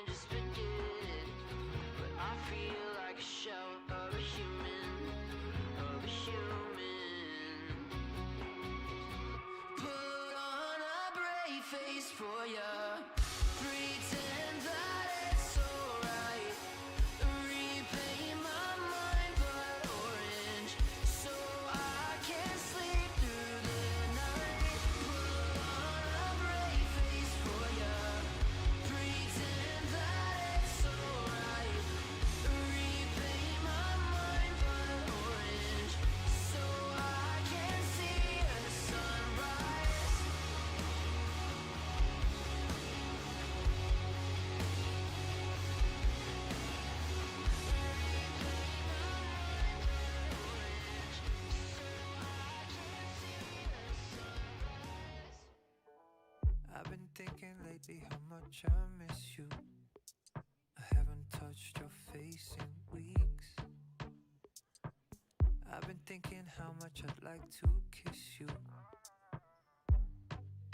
Just forget, but I feel like a shell of a human, Put on a brave face for ya, pretend that it's alright. Repaint my mind blood orange, so I can sleep through the night. Put on a brave face for ya. Pretend that it's alright. Repaint my mind blood orange, so I can see a sunrise. I've been thinking lately how much I miss you. I haven't touched your face in weeks. I've been thinking how much I'd like to kiss you,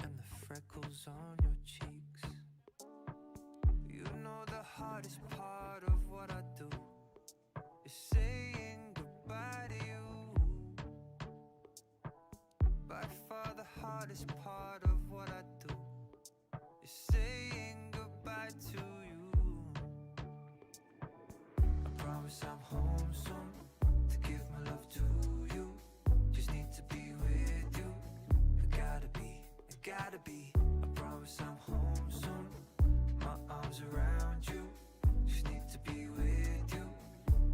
and the freckles on your cheeks. You know the hardest part of what I do is saying goodbye to you. By far the hardest part of what I do is saying goodbye to you. I promise I'm home soon to give my love to you. Just need to be with you. I gotta be. I promise I'm home soon. My arms around you. Just need to be with you.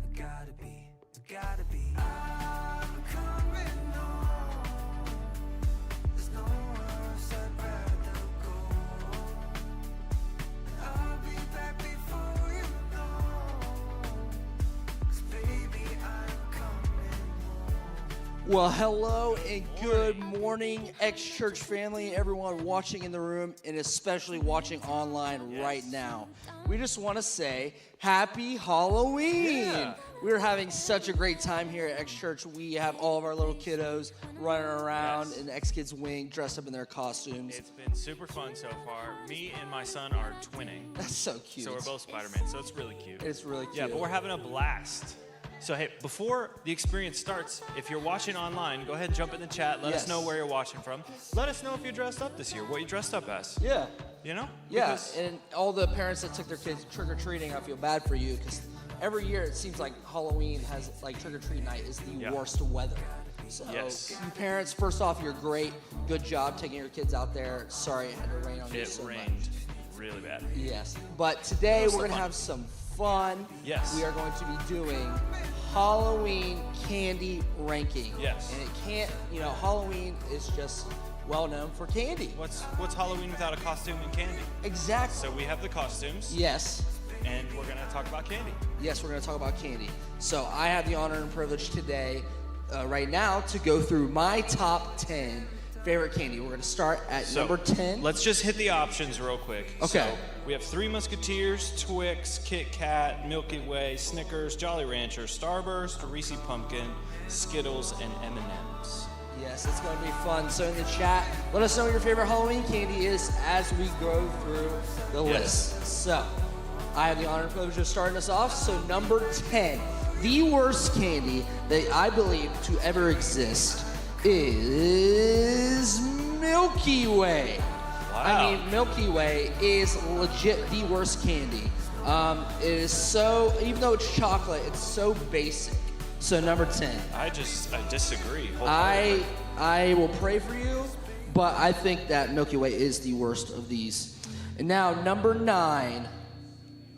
I gotta be. I'm coming home. There's nowhere else I'd rather go. I'll be back before you know. 'Cause baby, I'm coming home. Well, hello and good morning, X-Church family, everyone watching in the room, and especially watching online right now. We just want to say Happy Halloween! Yeah. We're having such a great time here at X-Church. We have all of our little kiddos running around Yes. in the X-Kids wing, dressed up in their costumes. It's been super fun so far. Me and my son are twinning, That's so cute. so we're both Spider-Man, so it's really cute. It's really cute. Yeah, but we're having a blast. So hey, before the experience starts, if you're watching online, go ahead and jump in the chat. Let Yes. us know where you're watching from. Let us know if you're dressed up this year, what you dressed up as. Yeah. You know? Yeah, Because- and all the parents that took their kids trick-or-treating, I feel bad for you, because every year it seems like Halloween has, like, trick-or-treat night is the Yeah. worst weather. So, Yes. you parents, first off, you're great. Good job taking your kids out there. Sorry it had to rain on you it so rained really bad. much. Yes, but today was we're so going to fun. have some fun. Yes. We are going to be doing Halloween candy ranking. Yes. And it can't, Halloween is just well known for candy. What's Halloween without a costume and candy? Exactly. So we have the costumes, Yes. and we're gonna talk about candy. Yes, we're going to talk about candy. So I have the honor and privilege today, right now, to go through my top 10 favorite candy. We're gonna start at So, number 10. Let's just hit the options real quick. Okay. So, we have Three Musketeers, Twix, Kit Kat, Milky Way, Snickers, Jolly Rancher, Starburst, Reese's Pumpkin, Skittles, and M&M's. Yes, it's gonna be fun. So in the chat, let us know what your favorite Halloween candy is as we go through the Yes. list. So, I have the honor and privilege of starting us off. So number 10, the worst candy that I believe to ever exist is Milky Way. Wow. I mean, Milky Way is legit the worst candy. It is so, even though it's chocolate, it's so basic. So number 10. I disagree. wholeheartedly. I will pray for you, but I think that Milky Way is the worst of these. And now number 9,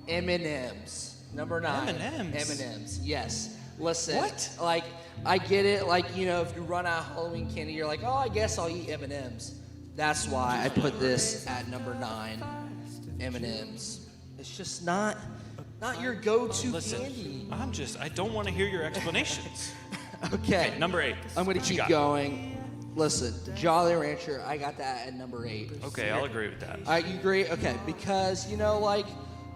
M&M's. Number 9. M&Ms? M&M's. Yes. Listen. What? Like, I get it. Like, you know, if you run out of Halloween candy, you're like, oh, I guess I'll eat M&M's. That's why I put this at number 9. M&M's. It's just not your go-to Listen, candy. I don't want to hear your explanations. Okay. Number 8. I'm gonna What you keep got? going. Listen, Jolly Rancher, I got that at number 8. Okay, I'll agree with that. You agree? Okay, because you know, like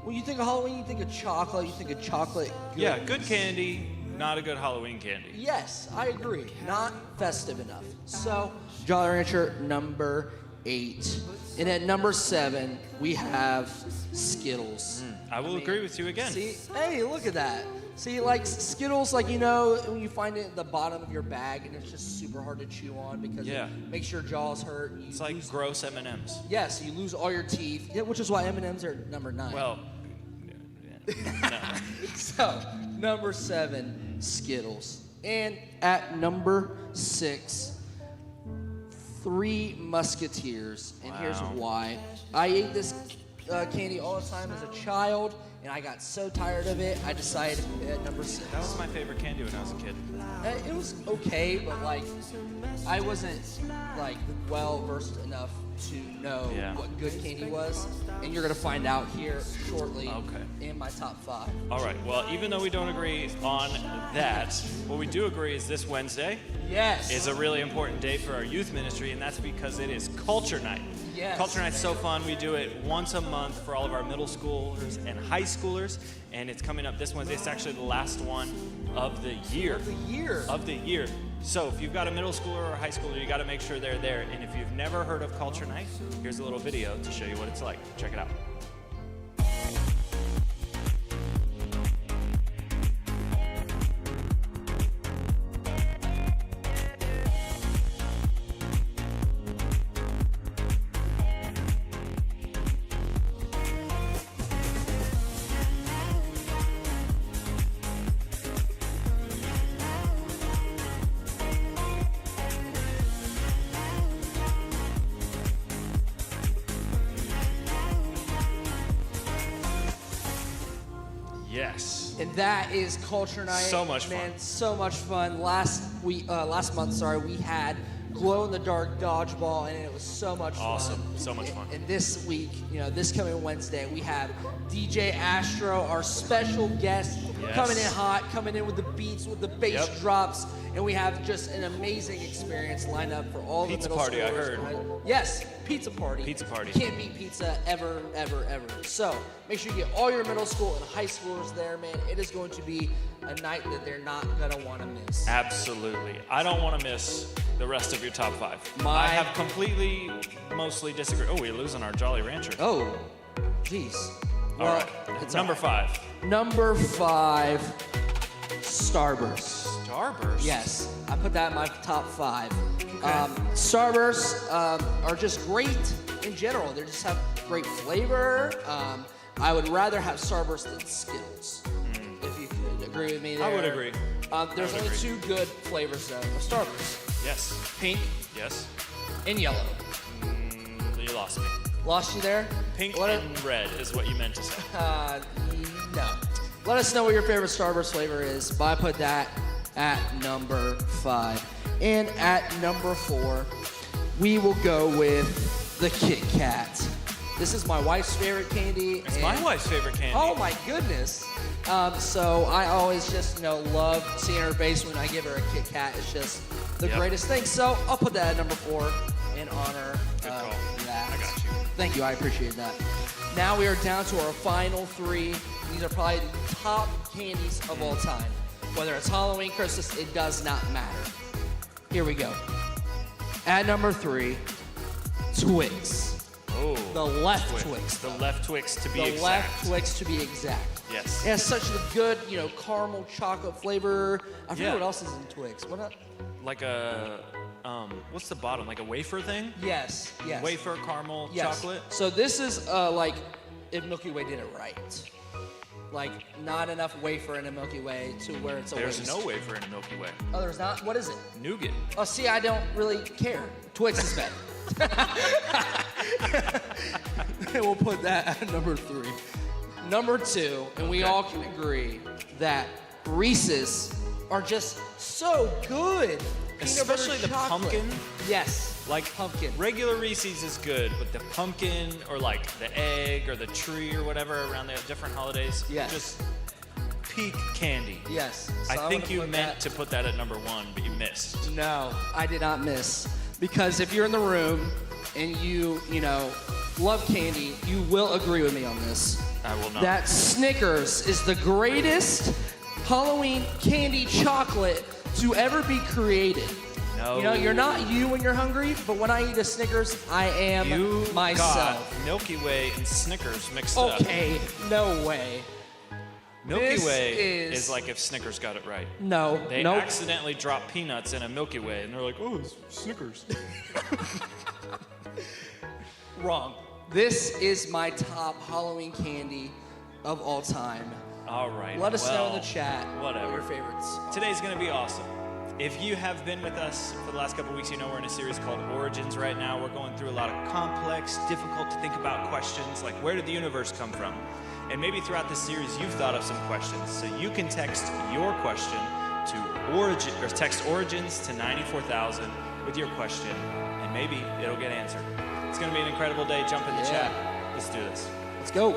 when you think of Halloween, you think of chocolate. You think of chocolate. Yeah, good candy, not a good Halloween candy. Yes, I agree. Not festive enough. So, Jolly Rancher number 8, and at number 7 we have Skittles. I will agree with you again. See, hey, look at that. See, like Skittles, like you know, when you find it at the bottom of your bag and it's just super hard to chew on because Yeah. it makes your jaws hurt. And you It's like lose, gross M&Ms. yes, you lose all your teeth. Yeah, which is why M&Ms are number 9. Well, no. So, number 7, Skittles. And at number 6, Three Musketeers. And here's Wow. why. I ate this candy all the time as a child, and I got so tired of it, I decided to put it at number 6. That was my favorite candy when I was a kid. It was okay, but like, I wasn't like well versed enough to know Yeah. what good candy was, and you're gonna find out here shortly Okay. in my top 5. All right, well, even though we don't agree on that, what we do agree is this Wednesday Yes. is a really important day for our youth ministry, and that's because it is Culture Night. Yes. Culture Night's so fun. We do it once a month for all of our middle schoolers and high schoolers, and it's coming up this Wednesday. It's actually the last one of the year. Of the year. So if you've got a middle schooler or a high schooler, you got to make sure they're there. And if you've never heard of Culture Night, here's a little video to show you what it's like. Check it out. Yes. And that is Culture Night. So much fun. Man, so much fun. Last month, we had glow in the dark dodgeball, and it was so much Awesome. fun. So much fun. And this week, this coming Wednesday, we have DJ Astro, our special guest, Yes. coming in hot, coming in with the beats, with the bass Yep. drops, and we have just an amazing experience lined up for all Pizza the middle party, I schoolers. heard. Yes, pizza party. Pizza party. Can't beat pizza ever, ever, ever. So make sure you get all your middle school and high schoolers there, man. It is going to be a night that they're not gonna want to miss. Absolutely. I don't want to miss the rest of your top 5. My- I have completely, mostly disagreed. Oh, we're losing our Jolly Rancher. Oh, jeez. All Well, right. it's Number all right. 5. Number 5, Starburst. Starburst. Yes, I put that in my top 5. Starbursts are just great in general. They just have great flavor. I would rather have Starburst than Skittles. If you could agree with me there. I would agree. There's I would only agree. 2 good flavors though of Starburst: Yes. pink Yes. and yellow. You lost me. Lost you there? Pink Let and red is what you meant to say. No. Let us know what your favorite Starburst flavor is, but I put that at number 5. And at number 4, we will go with the Kit Kat. This is my wife's favorite candy. It's my and- wife's favorite candy. Oh my goodness. So I always just, love seeing her face when I give her a Kit Kat. It's just the greatest thing. So I'll put that at number 4 in honor Good call. of that. I got you. Thank you. I appreciate that. Now we are down to our final 3. These are probably the top candies of all time. Whether it's Halloween, Christmas, it does not matter. Here we go. At number 3, Twix. Oh. The left Twix. The left Twix to be The exact. left Twix to be exact. Yes. It has such a good, caramel chocolate flavor. I forget Yeah. what else is in Twix. What else? Like a, what's the bottom? Like a wafer thing? Yes. Wafer, caramel, Yes. chocolate? So this is like if Milky Way did it right. Like not enough wafer in a Milky Way to where it's a There's waste. no wafer in a Milky Way. Oh, there's not? What is it? Nougat. Oh, see, I don't really care. Twix is better. We'll put that at number 3. Number 2, and we all can agree that Reese's are just so good. Peanut butter Especially the chocolate. pumpkin. Yes. Like pumpkin. Regular Reese's is good, but the pumpkin or like the egg or the tree or whatever around the different holidays, Yes. just peak candy. Yes. So I I'm think gonna you put meant that- to put that at number 1, but you missed. No, I did not miss. Because if you're in the room and you love candy, you will agree with me on this. I will not. That Snickers is the greatest Halloween candy chocolate to ever be created. No. You're not you when you're hungry, but when I eat a Snickers, I am You myself. got Milky Way and Snickers mixed up. Okay, no way. Milky This Way is- is like if Snickers got it right. No, They nope. accidentally dropped peanuts in a Milky Way, and they're like, "Oh, it's Snickers." Wrong. This is my top Halloween candy of all time. All right. Let us know in well, the chat whatever. your favorites. Today's gonna be awesome. If you have been with us for the last couple weeks, you know we're in a series called Origins right now. We're going through a lot of complex, difficult to think about questions, like where did the universe come from? And maybe throughout this series, you've thought of some questions. So you can text your question to Origin, or text Origins to 94,000 with your question, and maybe it'll get answered. It's gonna be an incredible day. Jump in the Yeah. chat. Let's do this. Let's go.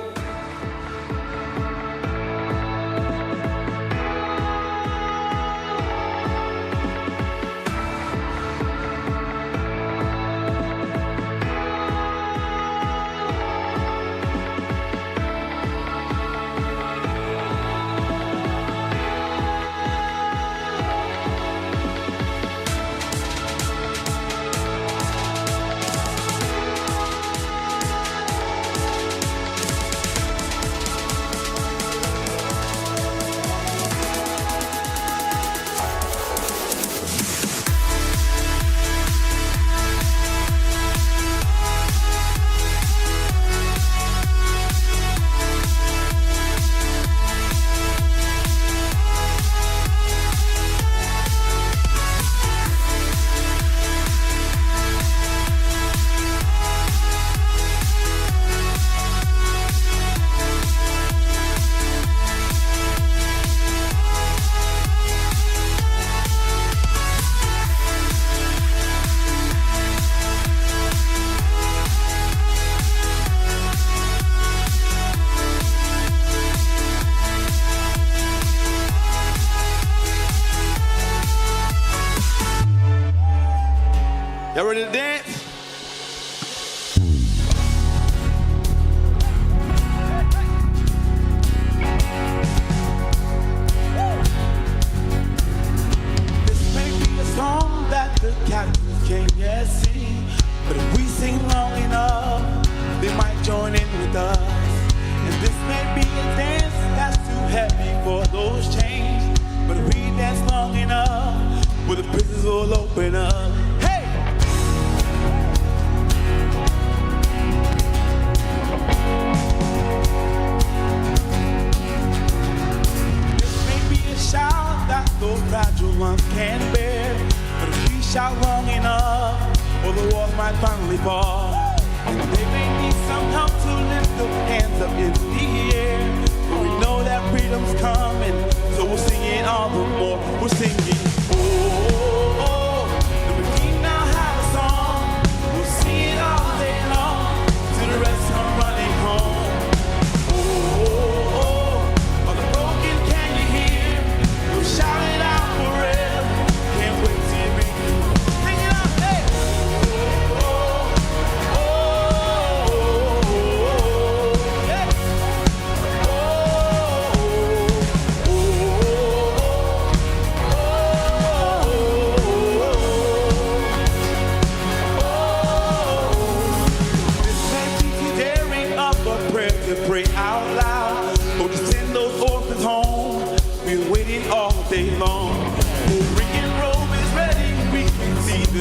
Y'all ready to dance? This may be a song that the captains can't yet sing, but if we sing long enough, they might join in with us. And this may be a dance that's too heavy for those chains, but if we dance long enough, well, the prisons will open up. Hey! This may be a shout that those fragile ones can't bear, but if we shout long enough, well, the walls might finally fall. And they may need some help to lift their hands up in the air, but we know that freedom's coming, so we'll sing it all the more. We're singing, oh, oh, oh, the redeemed now have a song. We'll sing it all day long, till the rest come running home. Oh, oh, oh, all the broken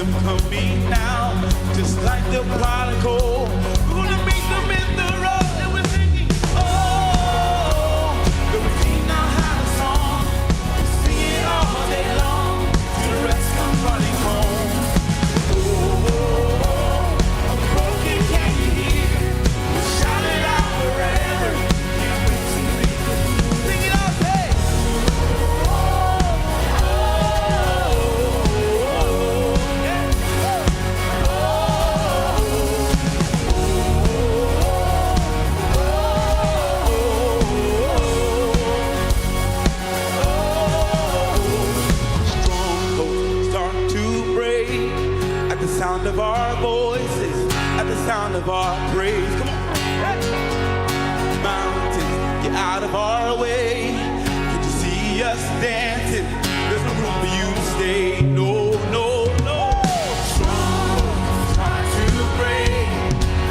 them coming now, just like the prodigal. We're gonna meet them in the road, and we're singing, oh, the Redeemed now have a song. We sing it all day long, till the rest come running home. Oh, a broken can you hear? We shout it out forever. Can't wait to make it. Sing it all, say. Strongholds start to break at the sound of our voices, at the sound of our praise. Come on. Mountains, get out of our way. Can't you see us dancing? There's no room for you to stay. No, no, no. Strongholds start to break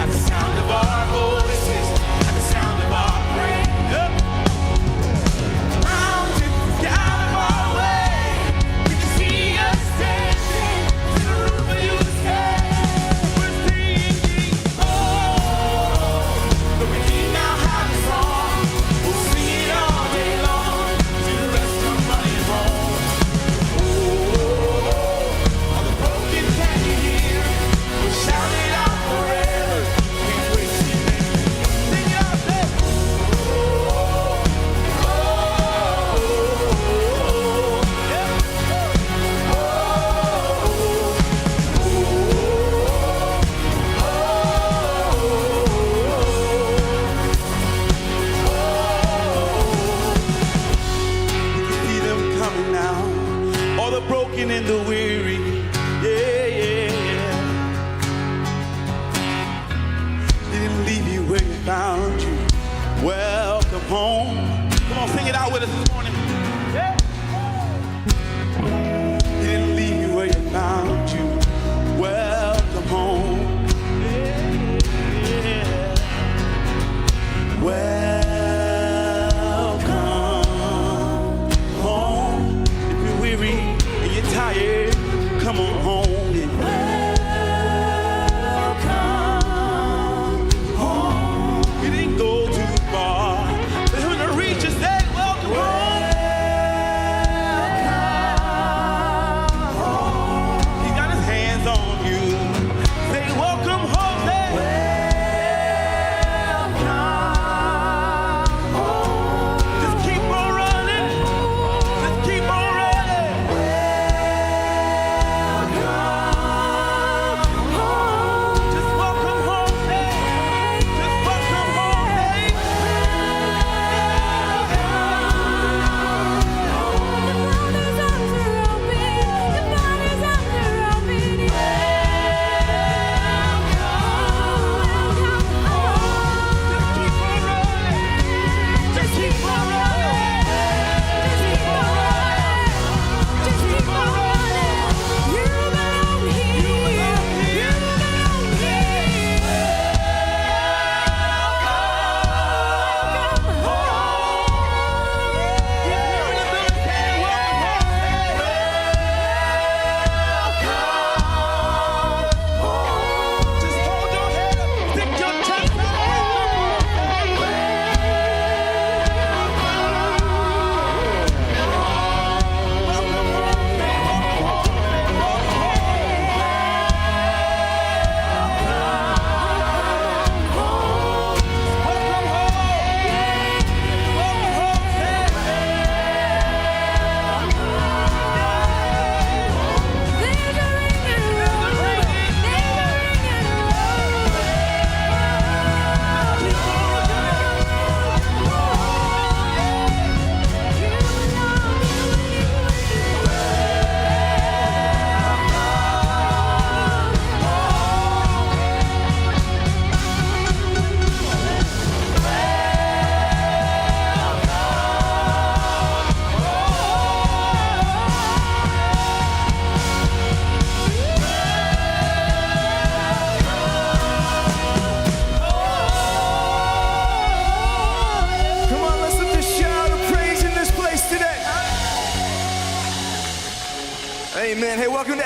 at the sound of our voices, at the sound of our praise. Yep. Mountains, get out of our way. We can see us dancing. There's no room for you to stay. We're singing, oh, the Redeemed now have a song. We'll sing it all day long till the rest come running home. Oh,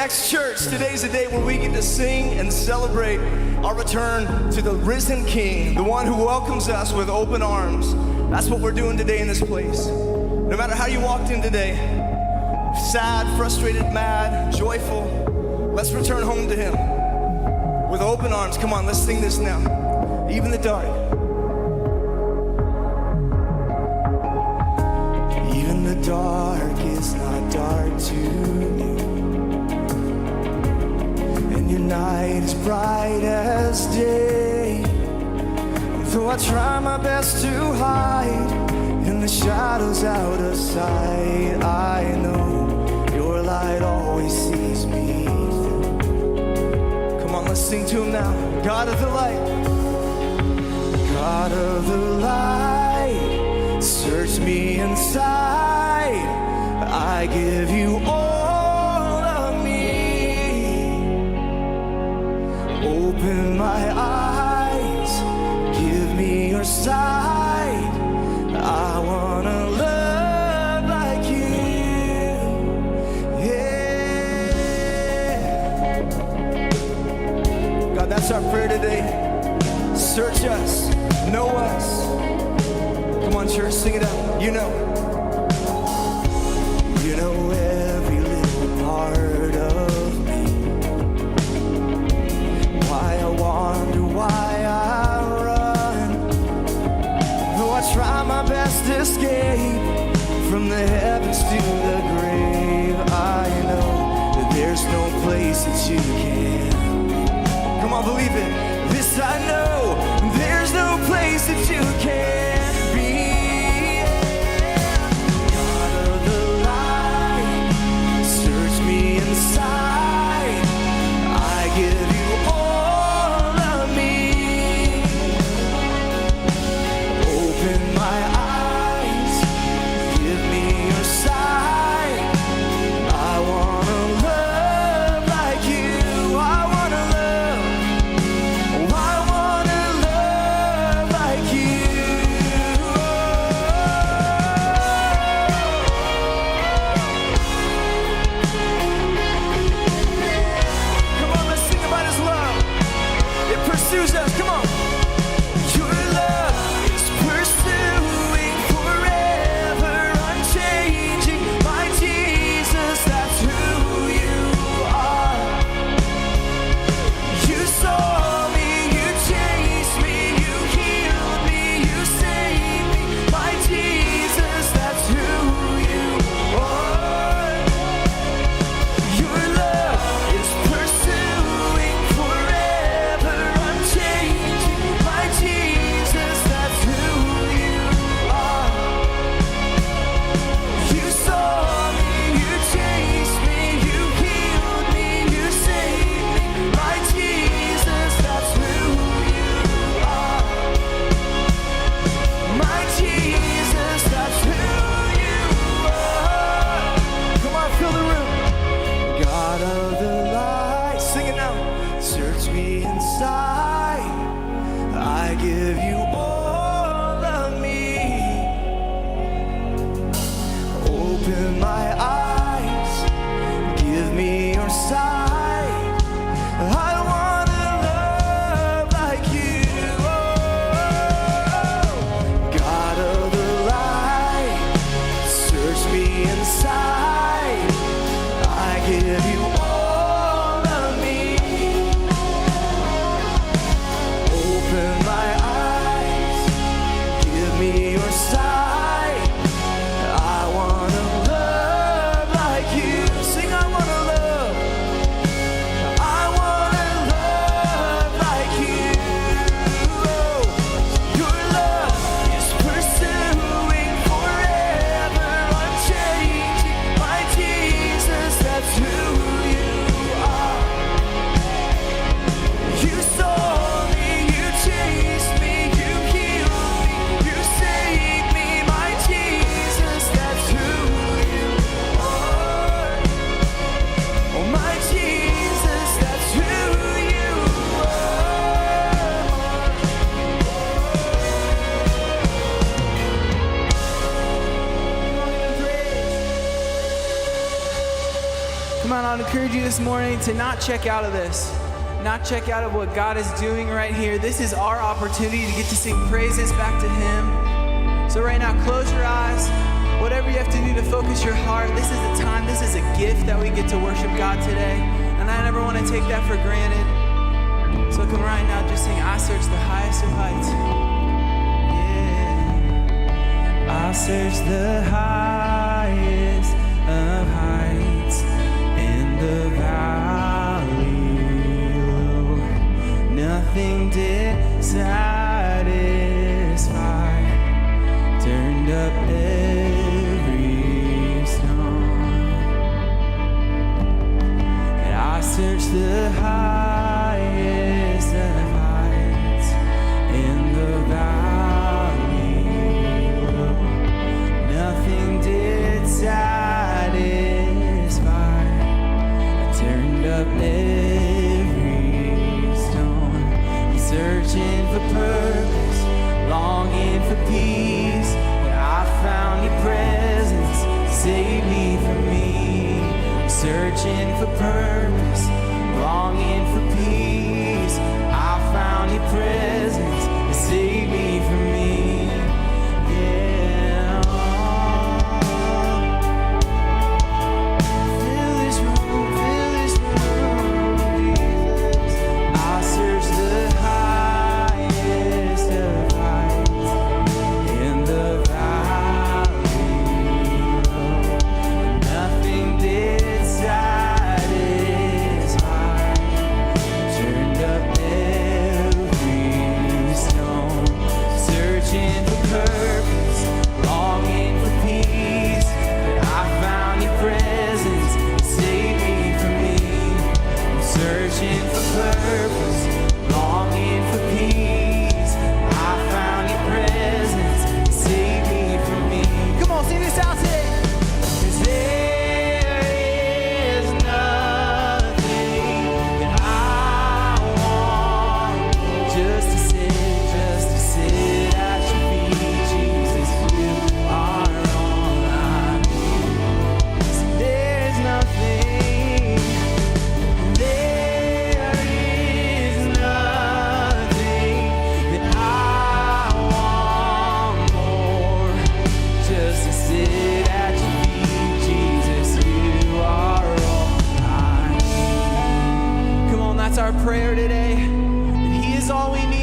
X Church, today's a day where we get to sing and celebrate our return to the risen King, the one who welcomes us with open arms. That's what we're doing today in this place. No matter how you walked in today, sad, frustrated, mad, joyful, let's return home to him with open arms. Come on, let's sing this now. Even the dark. Even the dark is not dark to you, and your night is bright as day. Though I try my best to hide in the shadows out of sight, I know your light always sees me through. Come on, let's sing to him now. God of the light, God of the light, search me inside. I give you all of me. Open my eyes, give me your sight. I wanna love like you, yeah. God, that's our prayer today. Search us, know us. Come on, church, sing it out. You know every little part of me. Why I wander, why I run. Though I try my best to escape from the heavens to the grave, I know that there's no place that you can. Come on, believe it. This I know, there's no place that you can be. God of the light, search me inside. I give you all of me. Open my eyes, give me your sight. I wanna love like you. I wanna love like you. this morning to not check out of this, not check out of what God is doing right here. This is our opportunity to get to sing praises back to Him. So right now, close your eyes. Whatever you have to do to focus your heart, this is a time, this is a gift that we get to worship God today. And I never want to take that for granted. So come right now, just sing, I search the highest of heights. Yeah. I search the highest of heights and the valley low. Nothing did satisfy. Turned up every stone. And I search the highest of heights in the valley low. Nothing did satisfy. I turned up every stone. I'm searching for purpose, longing for peace. But I found your presence, save me from me. I'm searching for purpose, longing for peace. I found your presence, save me from me. Yeah. Fill this room, Jesus. I search the highest of heights in the valley low. Nothing did satisfy. Turned up every stone. Searching for purpose, longing for peace. But I found your presence, save me from me. I'm searching for purpose, longing for peace. I found your presence, save me from me. Come on, sing this out today. 'Cause there is nothing that I want just to sit at your feet, Jesus. You are all I need. So there's nothing, there is nothing that I want more, just to sit at your feet, Jesus. You are all I need. Come on, that's our prayer today, that He is all we need.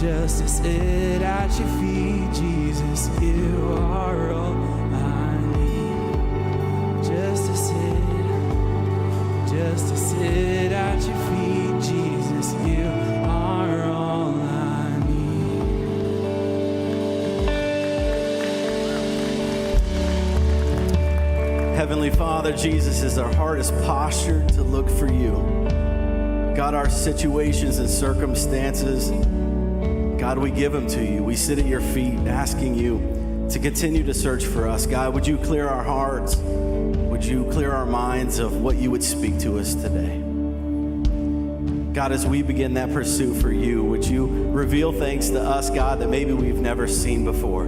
just to sit at your feet, Jesus. You are all I need. Just to sit at your feet, Jesus. You are all I need. Heavenly Father, Jesus, as our heart is postured to look for you, God, our situations and circumstances, God, we give them to you. We sit at your feet asking you to continue to search for us. God, would you clear our hearts? Would you clear our minds of what you would speak to us today? God, as we begin that pursuit for you, would you reveal things to us, God, that maybe we've never seen before?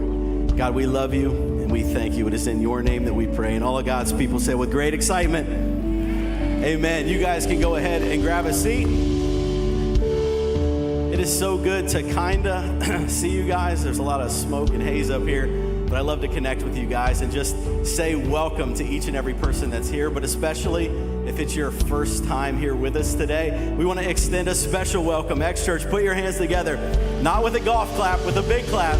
God, we love you and we thank you. It is in your name that we pray. And all of God's people say with great excitement, amen. You guys can go ahead and grab a seat. It is so good to kinda see you guys. There's a lot of smoke and haze up here, but I love to connect with you guys and just say welcome to each and every person that's here, but especially if it's your first time here with us today, we want to extend a special welcome. X Church, put your hands together, not with a golf clap, with a big clap.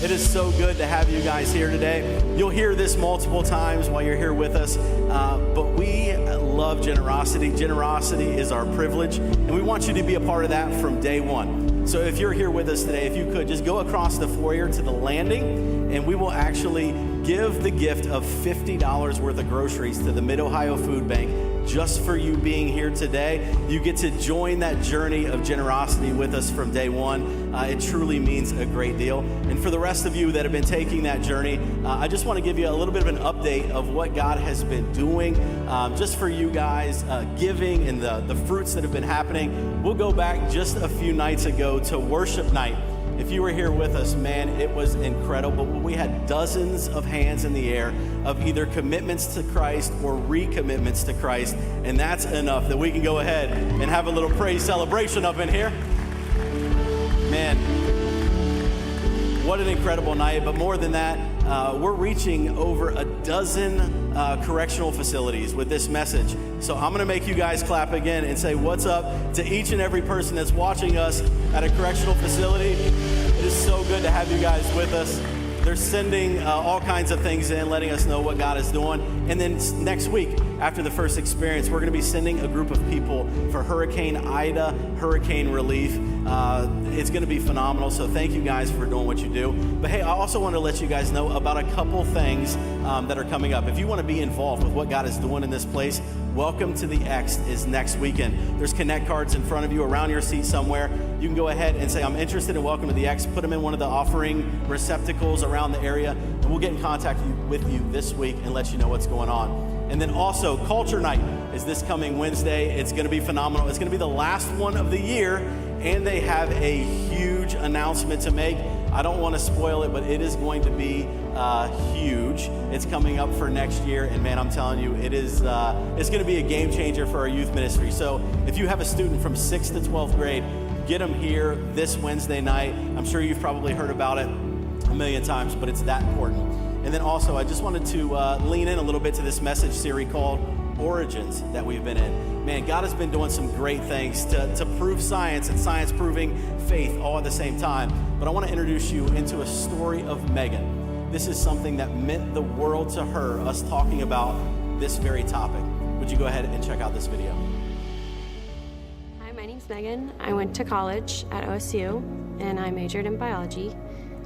It is so good to have you guys here today. You'll hear this multiple times while you're here with us, but we love generosity. Generosity is our privilege, and we want you to be a part of that from day one. So if you're here with us today, if you could, just go across the foyer to the landing, and we will actually give the gift of $50 worth of groceries to the Mid-Ohio Food Bank just for you being here today. You get to join that journey of generosity with us from day one. It truly means a great deal. And for the rest of you that have been taking that journey, I just want to give you a little bit of an update of what God has been doing just for you guys, giving and the fruits that have been happening. We'll go back just a few nights ago to worship night. If you were here with us, man, it was incredible. We had dozens of hands in the air of either commitments to Christ or recommitments to Christ, and that's enough that we can go ahead and have a little praise celebration up in here. Man, what an incredible night. But more than that, we're reaching over a dozen correctional facilities with this message. So I'm going to make you guys clap again and say what's up to each and every person that's watching us at a correctional facility. It is so good to have you guys with us. They're sending all kinds of things in, letting us know what God is doing. And then next week, after the first experience, we're going to be sending a group of people for Hurricane Ida, hurricane relief. It's going to be phenomenal, so thank you guys for doing what you do. But hey, I also want to let you guys know about a couple things that are coming up. If you want to be involved with what God is doing in this place, Welcome to the X is next weekend. There's Connect cards in front of you around your seat somewhere. You can go ahead and say, I'm interested in Welcome to the X. Put them in one of the offering receptacles around the area, and we'll get in contact with you this week and let you know what's going on. And then also, Culture Night is this coming Wednesday. It's going to be phenomenal. It's going to be the last one of the year, and they have a huge announcement to make. I don't want to spoil it, but it is going to be huge. It's coming up for next year, and man, I'm telling you, it's going to be a game changer for our youth ministry. So if you have a student from 6th to 12th grade, get them here this Wednesday night. I'm sure you've probably heard about it a million times, but it's that important. And then also, I just wanted to lean in a little bit to this message series called Origins that we've been in. Man, God has been doing some great things to prove science and science proving faith all at the same time. But I want to introduce you into a story of Megan. This is something that meant the world to her, us talking about this very topic. Would you go ahead and check out this video? Hi, my name's Megan. I went to college at OSU, and I majored in biology.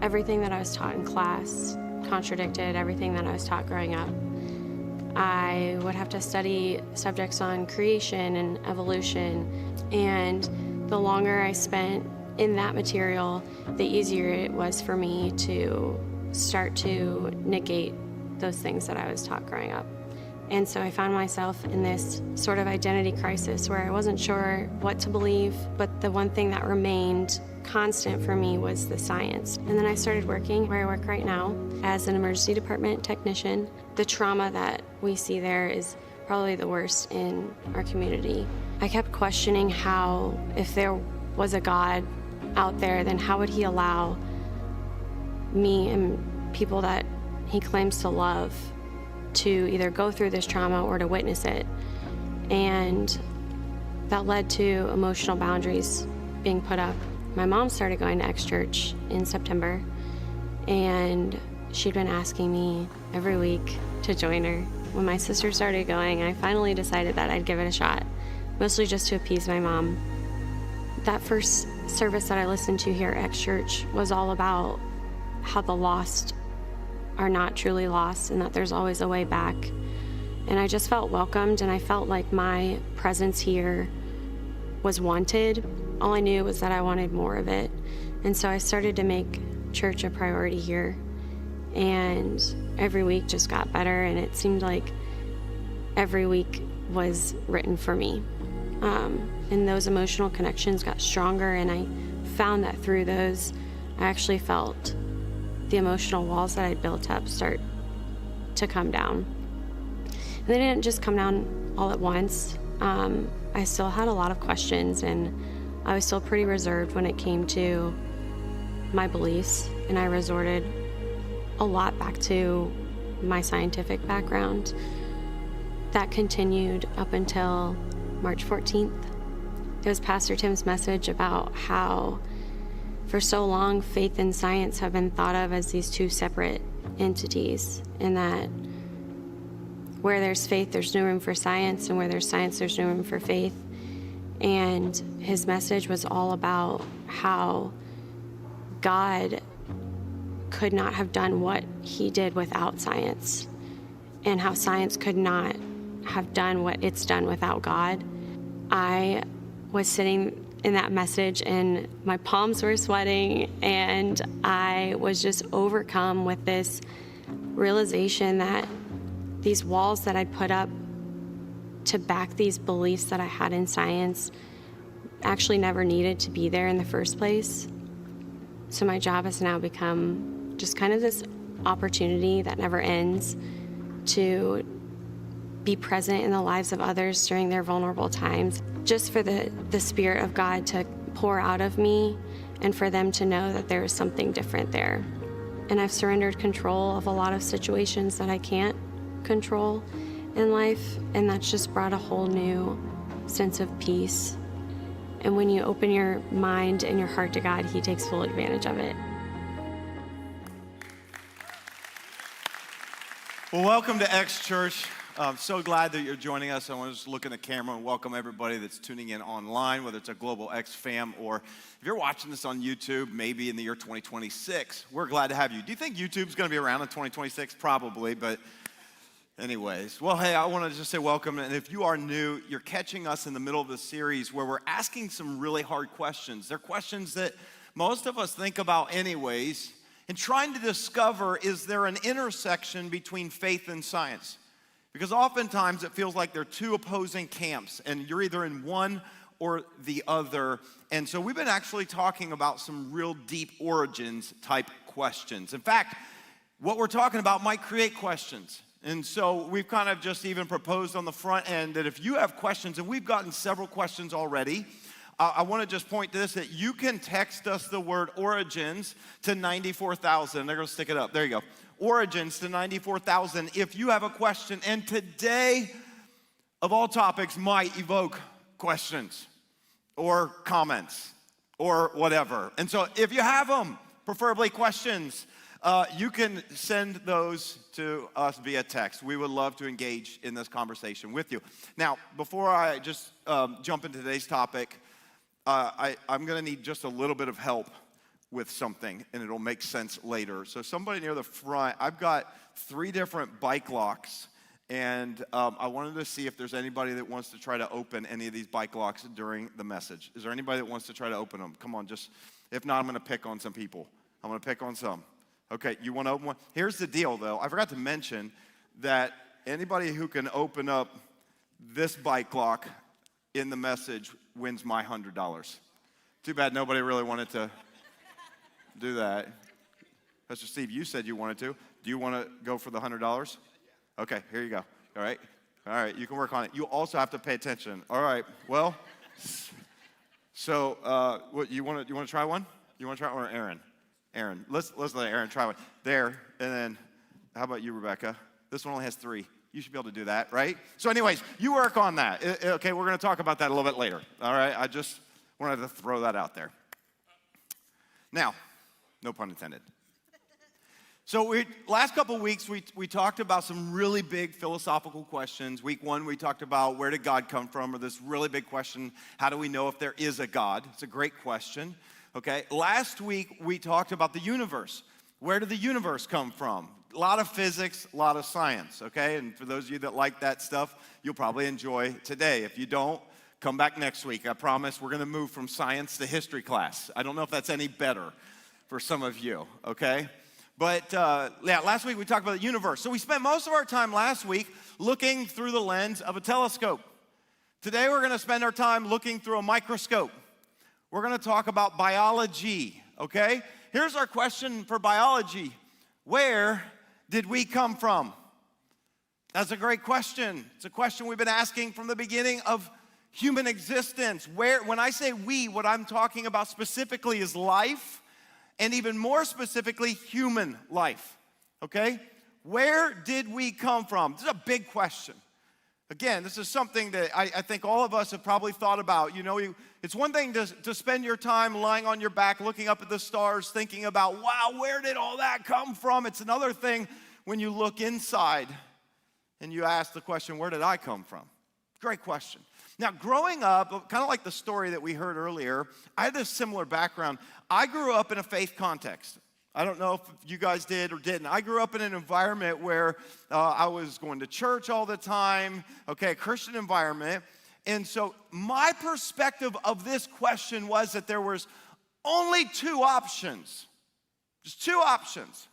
Everything that I was taught in class contradicted everything that I was taught growing up. I would have to study subjects on creation and evolution, and the longer I spent in that material, the easier it was for me to start to negate those things that I was taught growing up. And so I found myself in this sort of identity crisis where I wasn't sure what to believe, but the one thing that remained constant for me was the science. And then I started working where I work right now as an emergency department technician. The trauma that we see there is probably the worst in our community. I kept questioning how, if there was a God out there, then how would he allow me and people that he claims to love to either go through this trauma or to witness it? And that led to emotional boundaries being put up, my mom started going to X Church in September, and she'd been asking me every week to join her. When my sister started going, I finally decided that I'd give it a shot, mostly just to appease my mom. That first service that I listened to here at X Church was all about how the lost are not truly lost and that there's always a way back. And I just felt welcomed, and I felt like my presence here was wanted. All I knew was that I wanted more of it. And so I started to make church a priority here. And every week just got better, and it seemed like every week was written for me. And those emotional connections got stronger, and I found that through those, I actually felt the emotional walls that I'd built up start to come down. And they didn't just come down all at once. I still had a lot of questions, and I was still pretty reserved when it came to my beliefs, and I resorted a lot back to my scientific background. That continued up until March 14th. It was Pastor Tim's message about how for so long faith and science have been thought of as these two separate entities, and that where there's faith, there's no room for science, and where there's science, there's no room for faith. And his message was all about how God could not have done what he did without science, and how science could not have done what it's done without God. I was sitting in that message, and my palms were sweating, and I was just overcome with this realization that these walls that I'd put up to back these beliefs that I had in science actually never needed to be there in the first place. So my job has now become just kind of this opportunity that never ends to be present in the lives of others during their vulnerable times, just for the Spirit of God to pour out of me and for them to know that there is something different there. And I've surrendered control of a lot of situations that I can't control in life, and that's just brought a whole new sense of peace. And when you open your mind and your heart to God, he takes full advantage of it. Well, welcome to X Church. I'm so glad that you're joining us. I want to just look in the camera and welcome everybody that's tuning in online, whether it's a Global X fam or if you're watching this on YouTube, maybe in the year 2026. We're glad to have you. Do you think YouTube's going to be around in 2026? Probably, but anyways. Well, hey, I want to just say welcome. And if you are new, you're catching us in the middle of a series where we're asking some really hard questions. They're questions that most of us think about anyways, and trying to discover, is there an intersection between faith and science? Because oftentimes it feels like they're two opposing camps, and you're either in one or the other. And so we've been actually talking about some real deep origins type questions. In fact, what we're talking about might create questions. And so we've kind of just even proposed on the front end that if you have questions, and we've gotten several questions already, I want to just point to this, that you can text us the word origins to 94,000. They're going to stick it up. There you go. Origins to 94,000 if you have a question. And today, of all topics, might evoke questions or comments or whatever. And so if you have them, preferably questions, you can send those to us via text. We would love to engage in this conversation with you. Now, before I just jump into today's topic, I'm going to need just a little bit of help with something, and it'll make sense later. So somebody near the front, I've got 3 different bike locks, and I wanted to see if there's anybody that wants to try to open any of these bike locks during the message. Is there anybody that wants to try to open them? Come on, just, if not, I'm going to pick on some people. I'm going to pick on some. Okay, you want to open one? Here's the deal, though. I forgot to mention that anybody who can open up this bike lock in the message wins my $100. Too bad nobody really wanted to do that. Pastor Steve, you said you wanted to. Do you want to go for the $100? Okay, here you go. All right, you can work on it. You also have to pay attention. All right, well, so what you want to try one? You want to try one, or Aaron? Aaron, let's let Aaron try one. There, and then how about you, Rebecca? This one only has 3. You should be able to do that, right? So anyways, you work on that. Okay, we're going to talk about that a little bit later. All right, I just Wanted to throw that out there. Now, no pun intended. So last couple weeks, we talked about some really big philosophical questions. Week 1, we talked about where did God come from, or this really big question, how do we know if there is a God? It's a great question, okay? Last week, we talked about the universe. Where did the universe come from? A lot of physics, a lot of science, okay? And for those of you that like that stuff, you'll probably enjoy today. If you don't, come back next week. I promise we're going to move from science to history class. I don't know if that's any better for some of you, okay? But last week we talked about the universe. So we spent most of our time last week looking through the lens of a telescope. Today we're going to spend our time looking through a microscope. We're going to talk about biology, okay? Here's our question for biology. Where did we come from? That's a great question. It's a question we've been asking from the beginning of human existence. When I say we, what I'm talking about specifically is life, and even more specifically, human life, okay? Where did we come from? This is a big question. Again, this is something that I think all of us have probably thought about. You know, it's one thing to spend your time lying on your back, looking up at the stars, thinking about, wow, where did all that come from? It's another thing when you look inside and you ask the question, where did I come from? Great question. Now, growing up, kind of like the story that we heard earlier, I had a similar background. I grew up in a faith context. I don't know if you guys did or didn't. I grew up in an environment where I was going to church all the time, okay, a Christian environment. And so my perspective of this question was that there was only 2 options, just 2 options,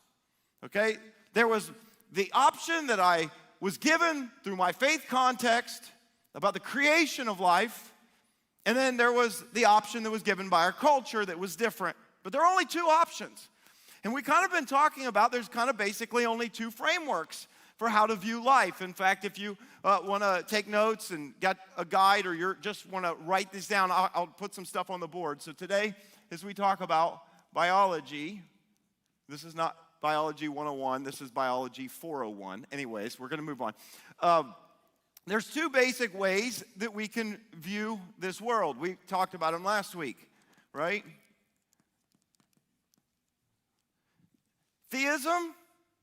okay? There was the option that I was given through my faith context about the creation of life, and then there was the option that was given by our culture that was different. But there are only 2 options. And we kind of been talking about there's kind of basically only 2 frameworks for how to view life. In fact, if you want to take notes and get a guide, or you just want to write this down, I'll put some stuff on the board. So today, as we talk about biology, this is not Biology 101, this is Biology 401. Anyways, we're going to move on. There's 2 basic ways that we can view this world. We talked about them last week, right? Theism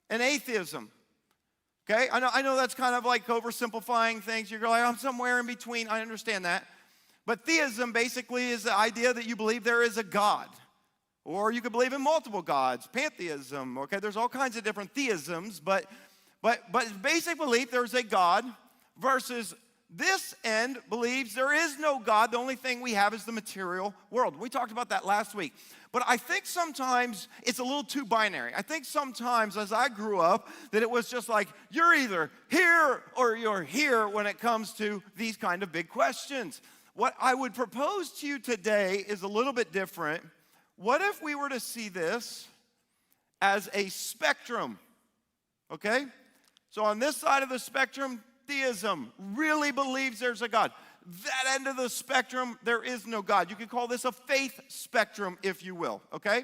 and atheism. Okay? I know that's kind of like oversimplifying things. You're like, I'm somewhere in between. I understand that. But theism basically is the idea that you believe there is a God. Or you could believe in multiple gods, pantheism. Okay? There's all kinds of different theisms, but basic belief there's a God. Versus this end believes there is no God. The only thing we have is the material world. We talked about that last week. But I think sometimes it's a little too binary. I think sometimes as I grew up that it was just like you're either here or you're here when it comes to these kind of big questions. What I would propose to you today is a little bit different. What if we were to see this as a spectrum? Okay? So on this side of the spectrum, theism really believes there's a God. That end of the spectrum, there is no God. You could call this a faith spectrum, if you will, okay?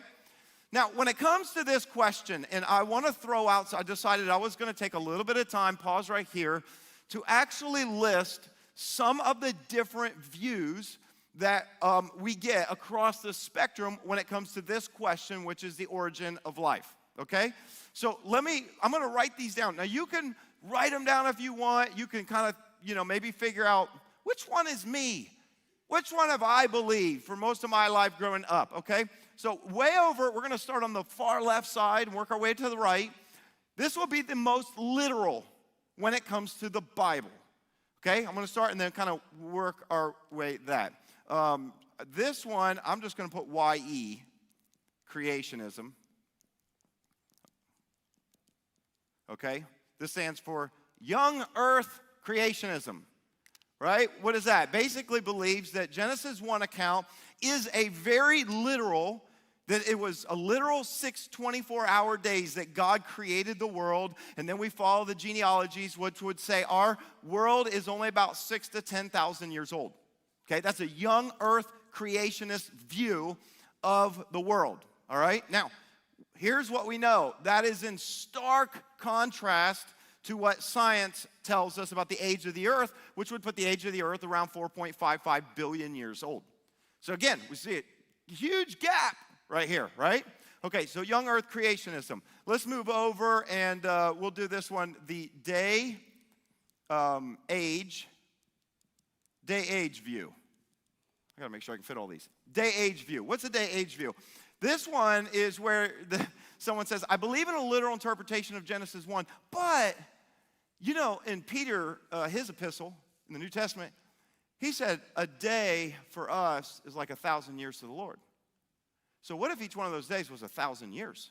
Now, when it comes to this question, and I want to throw out, so I decided I was going to take a little bit of time, pause right here, to actually list some of the different views that we get across the spectrum when it comes to this question, which is the origin of life, okay? So I'm going to write these down. Now, you can write them down if you want. You can kind of, maybe figure out which one is me. Which one have I believed for most of my life growing up, okay? So way over, we're going to start on the far left side and work our way to the right. This will be the most literal when it comes to the Bible, okay? I'm going to start and then kind of work our way that. This one, I'm just going to put YE, creationism, okay? This stands for Young Earth Creationism, right? What is that? Basically believes that Genesis 1 account is a very literal, that it was a literal 6 24-hour days that God created the world, and then we follow the genealogies, which would say our world is only about 6,000 to 10,000 years old. Okay, that's a young Earth creationist view of the world, all right? Now, here's what we know. That is in stark contrast to what science tells us about the age of the earth, which would put the age of the earth around 4.55 billion years old. So again, we see a huge gap right here, right? Okay, so young earth creationism. Let's move over and we'll do this one, the day age view. I gotta make sure I can fit all these. Day age view. What's a day age view? This one is where someone says, I believe in a literal interpretation of Genesis 1, but, you know, in Peter, his epistle in the New Testament, he said, a day for us is like 1,000 years to the Lord. So what if each one of those days was 1,000 years?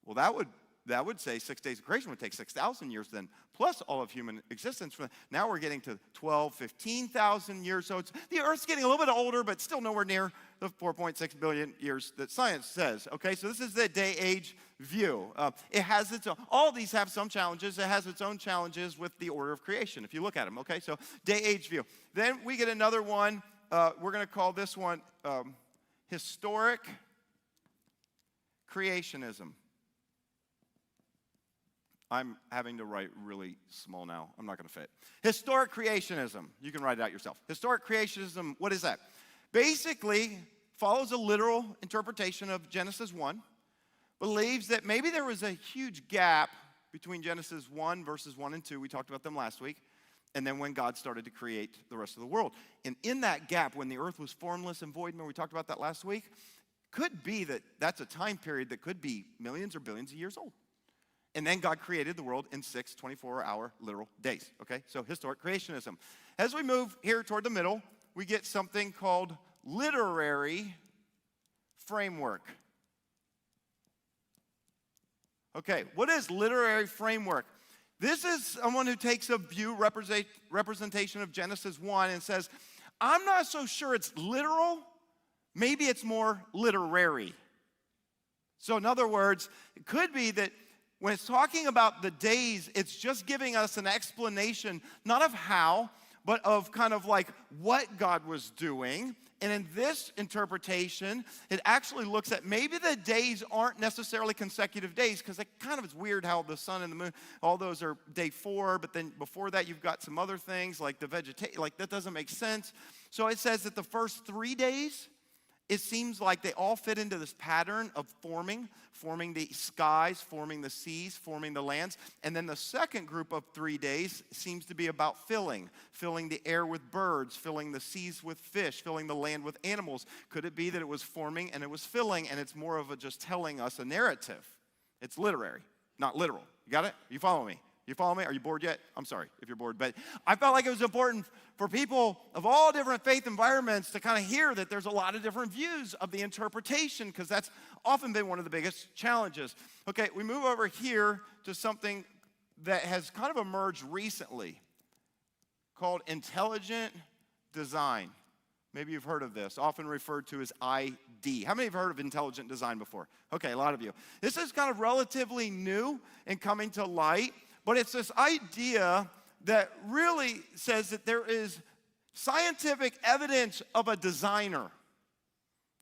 Well, that would say 6 days of creation would take 6,000 years then, plus all of human existence. Now we're getting to 12, 15,000 years. So the Earth's getting a little bit older, but still nowhere near the 4.6 billion years that science says. Okay, so this is the day age view. It has its own, all these have some challenges. It has its own challenges with the order of creation, if you look at them. Okay, so day age view. Then we get another one. We're going to call this one historic creationism. I'm having to write really small now. I'm not going to fit. Historic creationism. You can write it out yourself. Historic creationism, what is that? Basically, follows a literal interpretation of Genesis 1, believes that maybe there was a huge gap between Genesis 1, verses 1 and 2. We talked about them last week. And then when God started to create the rest of the world. And in that gap, when the earth was formless and void, remember we talked about that last week? Could be that that's a time period that could be millions or billions of years old. And then God created the world in 6 24-hour literal days, okay? So historic creationism. As we move here toward the middle, we get something called literary framework. Okay, what is literary framework? This is someone who takes a view, representation of Genesis 1 and says, I'm not so sure it's literal, maybe it's more literary. So in other words, it could be that when it's talking about the days, it's just giving us an explanation, not of how, but of kind of like what God was doing. And in this interpretation, it actually looks at maybe the days aren't necessarily consecutive days, because it kind of is weird how the sun and the moon, all those are day 4, but then before that you've got some other things like the vegetation, like that doesn't make sense. So it says that the first 3 days, it seems like they all fit into this pattern of forming the skies, forming the seas, forming the lands. And then the second group of 3 days seems to be about filling the air with birds, filling the seas with fish, filling the land with animals. Could it be that it was forming and it was filling, and it's more of a just telling us a narrative? It's literary, not literal. You got it? You follow me? You follow me? Are you bored yet? I'm sorry if you're bored, but I felt like it was important for people of all different faith environments to kind of hear that there's a lot of different views of the interpretation, because that's often been one of the biggest challenges. Okay, we move over here to something that has kind of emerged recently called intelligent design. Maybe you've heard of this, often referred to as ID. How many have heard of intelligent design before? Okay, a lot of you. This is kind of relatively new and coming to light. But it's this idea that really says that there is scientific evidence of a designer,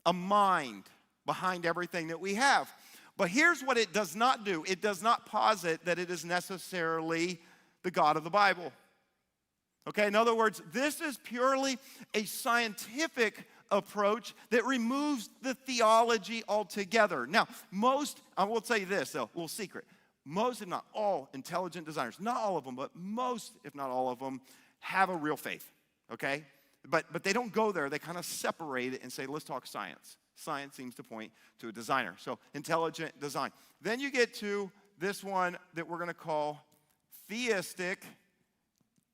a mind behind everything that we have. But here's what it does not do. It does not posit that it is necessarily the God of the Bible. Okay, in other words, this is purely a scientific approach that removes the theology altogether. Now, I will tell you this, though, a little secret. Most, if not all, intelligent designers, not all of them, but most, if not all of them, have a real faith, okay? But they don't go there. They kind of separate it and say, let's talk science. Science seems to point to a designer. So intelligent design. Then you get to this one that we're going to call theistic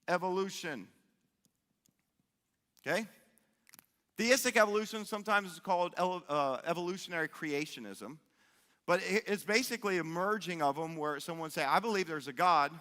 evolution, okay? Theistic evolution sometimes is called evolutionary creationism. But it's basically a merging of them where someone would say, I believe there's a God,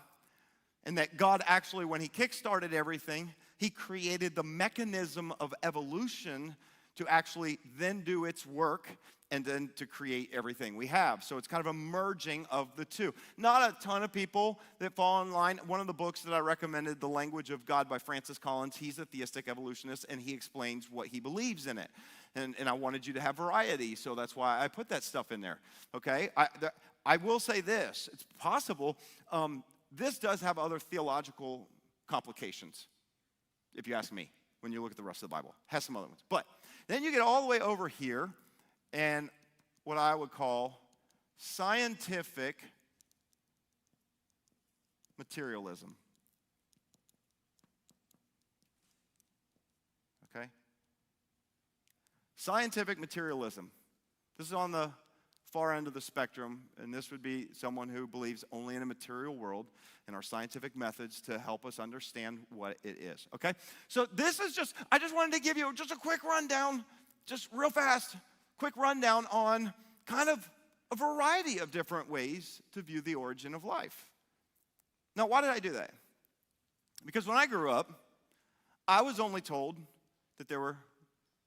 and that God actually, when he kickstarted everything, he created the mechanism of evolution to actually then do its work and then to create everything we have. So it's kind of a merging of the two. Not a ton of people that fall in line. One of the books that I recommended, The Language of God by Francis Collins, he's a theistic evolutionist, and he explains what he believes in it. And I wanted you to have variety, so that's why I put that stuff in there, okay? I will say this. It's possible this does have other theological complications, if you ask me, when you look at the rest of the Bible. It has some other ones. But Then you get all the way over here, and what I would call scientific materialism. Okay? Scientific materialism. This is on the far end of the spectrum, and this would be someone who believes only in a material world and our scientific methods to help us understand what it is. Okay? So this is just, I just wanted to give you just a quick rundown, just real fast, quick rundown on kind of a variety of different ways to view the origin of life. Now, why did I do that? Because when I grew up, I was only told that there were,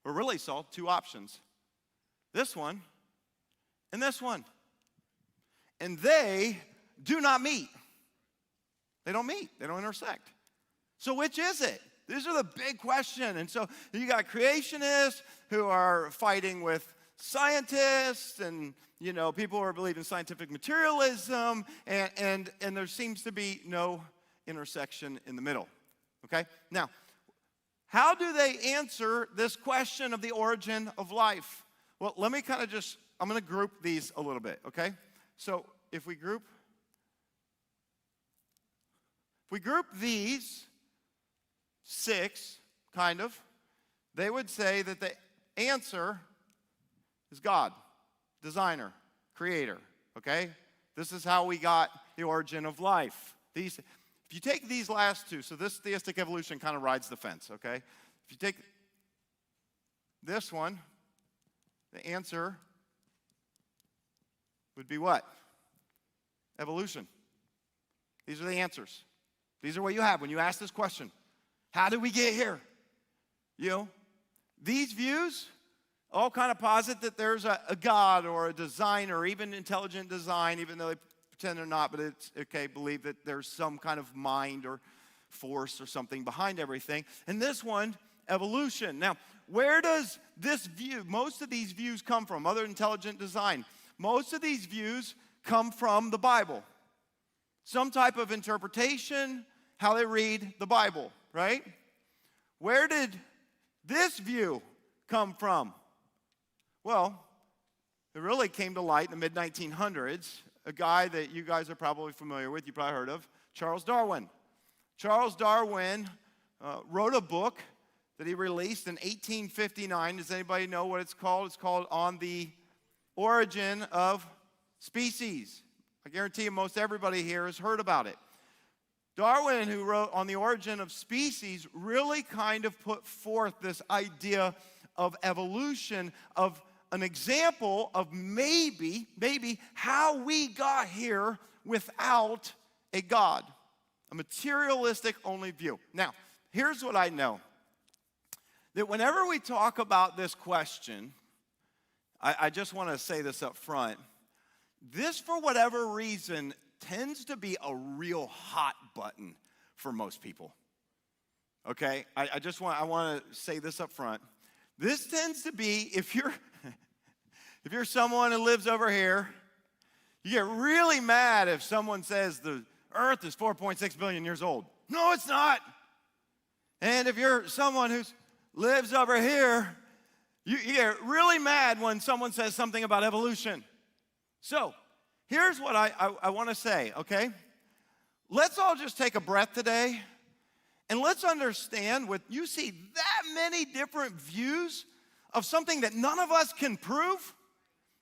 or really saw, two options. This one and this one. And they do not meet. They don't meet. They don't intersect. So which is it? These are the big question. And so you got creationists who are fighting with scientists, and you know, people who are believing scientific materialism, and there seems to be no intersection in the middle. Okay? Now, how do they answer this question of the origin of life? Well, let me kind of just, I'm going to group these a little bit, okay? So if we group these 6, kind of, they would say that the answer is God, designer, creator, okay? This is how we got the origin of life. If you take these last two, so this theistic evolution kind of rides the fence, okay? If you take this one, the answer would be what? Evolution. These are the answers. These are what you have when you ask this question. How did we get here? You know, these views all kind of posit that there's a God or a designer, or even intelligent design, even though they pretend they're not, but it's okay, believe that there's some kind of mind or force or something behind everything. And this one, evolution. Now, where does this view, most of these views come from, other intelligent design? Most of these views come from the Bible. Some type of interpretation, how they read the Bible, right? Where did this view come from? Well, it really came to light in the mid-1900s. A guy that you guys are probably familiar with, you probably heard of, Charles Darwin. Charles Darwin wrote a book that he released in 1859. Does anybody know what it's called? It's called On the Origin of Species. I guarantee you most everybody here has heard about it. Darwin, who wrote On the Origin of Species, really kind of put forth this idea of evolution, of an example of maybe how we got here without a God. A materialistic only view. Now, here's what I know. That whenever we talk about this question, I just want to say this up front. This, for whatever reason, tends to be a real hot button for most people. Okay? I want to say this up front. This tends to be, if you're someone who lives over here, you get really mad if someone says the Earth is 4.6 billion years old. No, it's not. And if you're someone who lives over here, you get really mad when someone says something about evolution. So, here's what I want to say, okay? Let's all just take a breath today, and let's understand when you see that many different views of something that none of us can prove,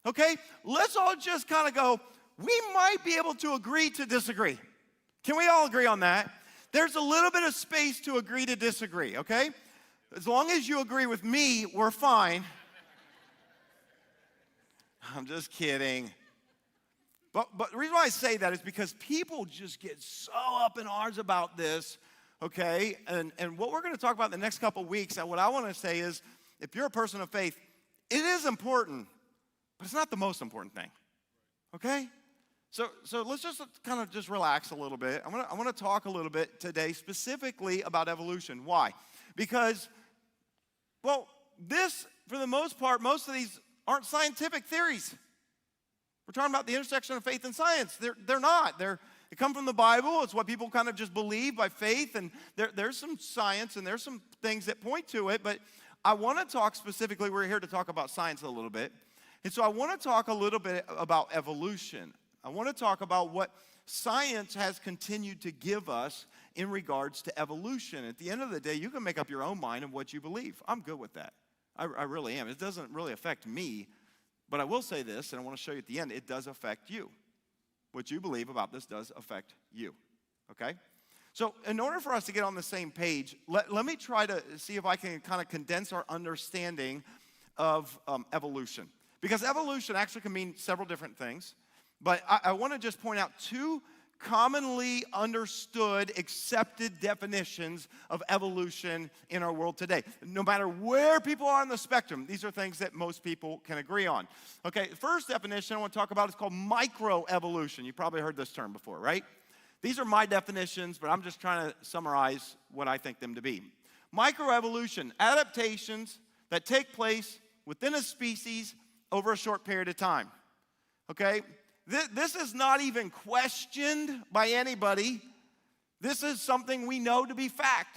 okay? Let's all just kind of go, we might be able to agree to disagree. Can we all agree on that? There's a little bit of space to agree to disagree, okay? As long as you agree with me, we're fine. I'm just kidding. But the reason why I say that is because people just get so up in arms about this, okay? And what we're going to talk about in the next couple of weeks, and what I want to say is, if you're a person of faith, it is important, but it's not the most important thing, okay? So let's just kind of just relax a little bit. I want to talk a little bit today specifically about evolution. Why? Because, well, this, for the most part, most of these aren't scientific theories. We're talking about the intersection of faith and science. They're not. They come from the Bible. It's what people kind of just believe by faith, and there's some science and there's some things that point to it, but I want to talk specifically, we're here to talk about science a little bit. And so I want to talk a little bit about evolution. I want to talk about what science has continued to give us in regards to evolution. At the end of the day, you can make up your own mind of what you believe. I'm good with that. I really am. It doesn't really affect me, but I will say this, and I want to show you at the end, it does affect you. What you believe about this does affect you, okay? So in order for us to get on the same page, let me try to see if I can kind of condense our understanding of evolution. Because evolution actually can mean several different things, but I want to just point out two commonly understood, accepted definitions of evolution in our world today. No matter where people are on the spectrum, these are things that most people can agree on. Okay, the first definition I want to talk about is called microevolution. You probably heard this term before, right? These are my definitions, but I'm just trying to summarize what I think them to be. Microevolution, adaptations that take place within a species over a short period of time. Okay? This is not even questioned by anybody. This is something we know to be fact.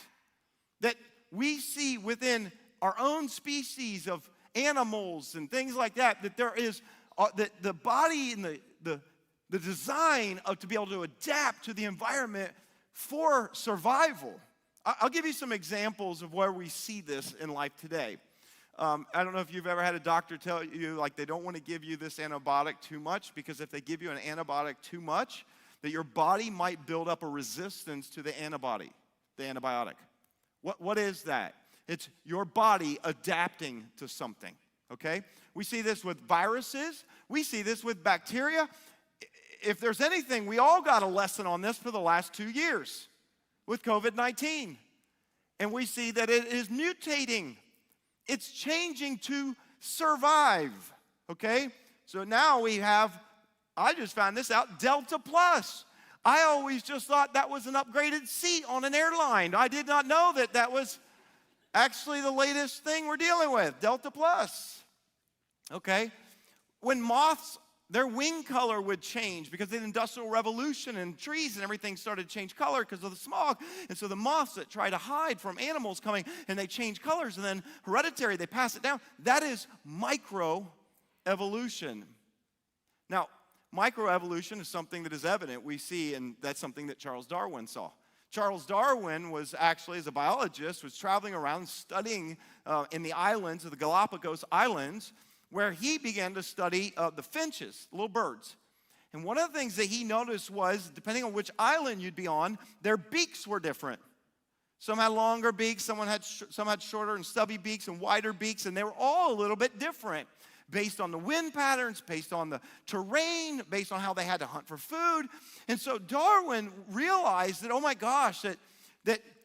That we see within our own species of animals and things like that, that there is the body and the design of to be able to adapt to the environment for survival. I'll give you some examples of where we see this in life today. I don't know if you've ever had a doctor tell you, like, they don't want to give you this antibiotic too much, because if they give you an antibiotic too much, that your body might build up a resistance to the antibiotic. What is that? It's your body adapting to something, okay? We see this with viruses. We see this with bacteria. If there's anything, we all got a lesson on this for the last 2 years with COVID-19. And we see that it is mutating. It's changing to survive, okay? So now we have, I just found this out, Delta Plus. I always just thought that was an upgraded seat on an airline. I did not know that that was actually the latest thing we're dealing with, Delta Plus, okay? When moths, their wing color would change because of the Industrial Revolution, and trees and everything started to change color because of the smog. And so the moths that try to hide from animals coming, and they change colors, and then hereditary, they pass it down. That is microevolution. Now, microevolution is something that is evident. We see, and that's something that Charles Darwin saw. Charles Darwin was actually, as a biologist, was traveling around studying in the islands of the Galapagos Islands, where he began to study the finches, little birds. And one of the things that he noticed was, depending on which island you'd be on, their beaks were different. Some had longer beaks, some had shorter and stubby beaks and wider beaks, and they were all a little bit different based on the wind patterns, based on the terrain, based on how they had to hunt for food. And so Darwin realized that, oh my gosh, that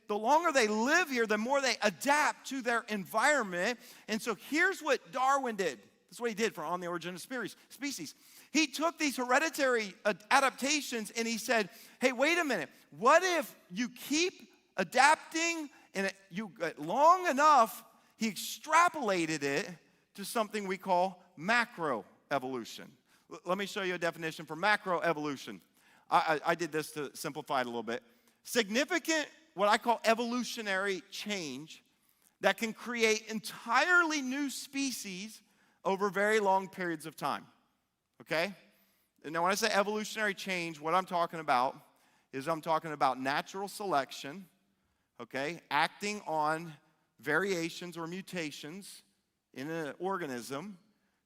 the longer they live here, the more they adapt to their environment. And so here's what Darwin did. That's what he did for On the Origin of Species. He took these hereditary adaptations and he said, hey, wait a minute. What if you keep adapting and you long enough, he extrapolated it to something we call macroevolution. Let me show you a definition for macroevolution. I did this to simplify it a little bit. Significant, what I call evolutionary change that can create entirely new species over very long periods of time, okay? And now when I say evolutionary change, what I'm talking about is I'm talking about natural selection, okay? Acting on variations or mutations in an organism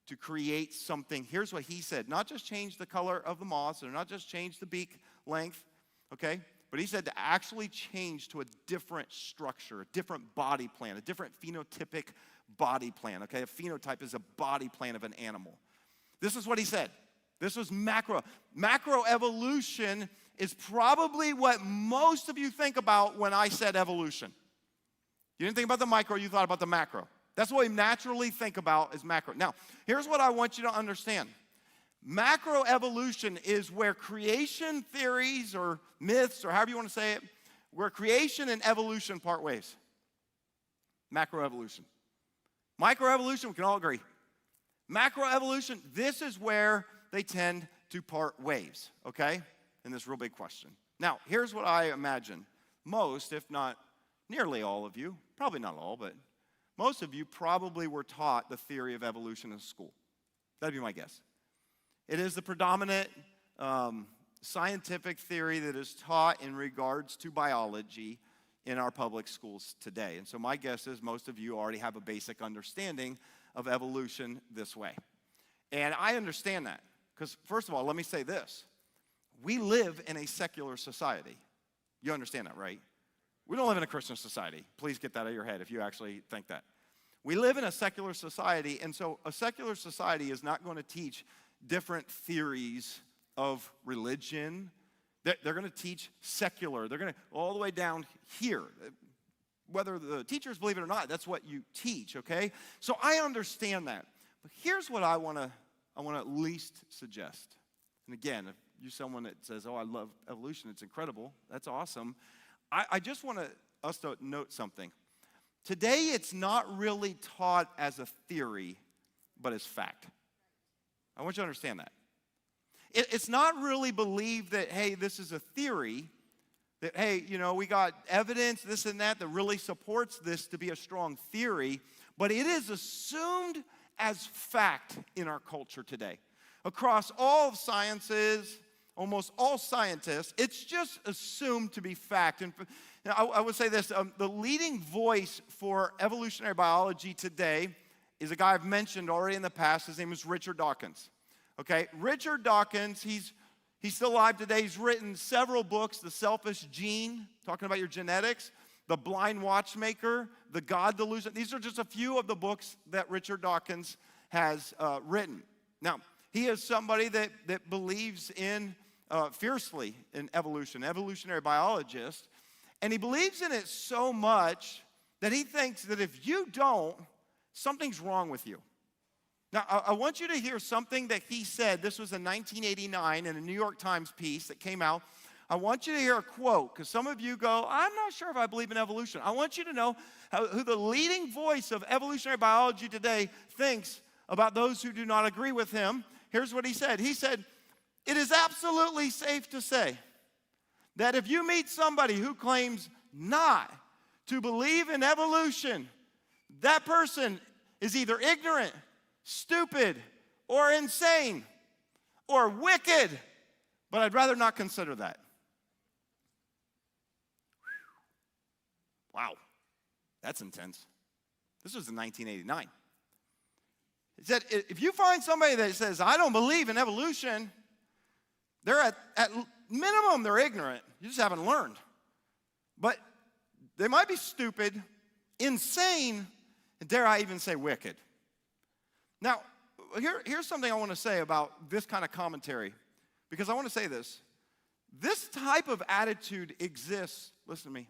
to create something. Here's what he said, not just change the color of the moths, or not just change the beak length, okay? But he said to actually change to a different structure, a different body plan, a different phenotypic body plan, okay? A phenotype is a body plan of an animal. This is what he said. This was macro. Macroevolution is probably what most of you think about when I said evolution. You didn't think about the micro, you thought about the macro. That's what we naturally think about as macro. Now, here's what I want you to understand. Macroevolution is where creation theories or myths, or however you want to say it, where creation and evolution part ways. Macroevolution. Microevolution, we can all agree. Macroevolution, this is where they tend to part ways, okay? In this real big question. Now, here's what I imagine. Most, if not nearly all of you, probably not all, but most of you probably were taught the theory of evolution in school. That'd be my guess. It is the predominant scientific theory that is taught in regards to biology in our public schools today. And so my guess is most of you already have a basic understanding of evolution this way. And I understand that because, first of all, let me say this. We live in a secular society. You understand that, right? We don't live in a Christian society. Please get that out of your head if you actually think that. We live in a secular society, and so a secular society is not going to teach different theories of religion. They're going to teach secular. They're going to all the way down here. Whether the teachers believe it or not, that's what you teach, okay? So I understand that. But here's what I want to at least suggest. And again, if you're someone that says, oh, I love evolution, it's incredible, that's awesome. I just want us to note something. Today, it's not really taught as a theory, but as fact. I want you to understand that. It's not really believed that, hey, this is a theory, that, hey, you know, we got evidence, this and that really supports this to be a strong theory, but it is assumed as fact in our culture today. Across all of sciences, almost all scientists, it's just assumed to be fact. And I would say this, the leading voice for evolutionary biology today is a guy I've mentioned already in the past. His name is Richard Dawkins. Okay, Richard Dawkins, he's still alive today. He's written several books, The Selfish Gene, talking about your genetics, The Blind Watchmaker, The God Delusion. These are just a few of the books that Richard Dawkins has written. Now, he is somebody that believes in fiercely in evolution, evolutionary biologist, and he believes in it so much that he thinks that if you don't, something's wrong with you. Now, I want you to hear something that he said. This was in 1989 in a New York Times piece that came out. I want you to hear a quote, because some of you go, I'm not sure if I believe in evolution. I want you to know who the leading voice of evolutionary biology today thinks about those who do not agree with him. Here's what he said. He said, it is absolutely safe to say that if you meet somebody who claims not to believe in evolution, that person is either ignorant, stupid, or insane, or wicked, but I'd rather not consider that. Wow, that's intense. This was in 1989. He said, if you find somebody that says, I don't believe in evolution, they're at minimum, they're ignorant. You just haven't learned. But they might be stupid, insane, and dare I even say wicked. Now, here's something I want to say about this kind of commentary, because I want to say this. This type of attitude exists, listen to me,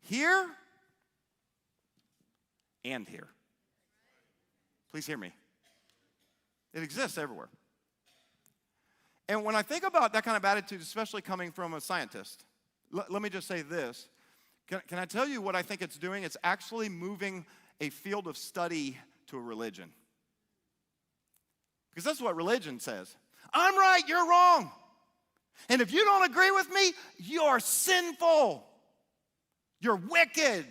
here and here. Please hear me. It exists everywhere. And when I think about that kind of attitude, especially coming from a scientist, let me just say this. Can I tell you what I think it's doing? It's actually moving a field of study to a religion. Because that's what religion says. I'm right, you're wrong. And if you don't agree with me, you're sinful. You're wicked.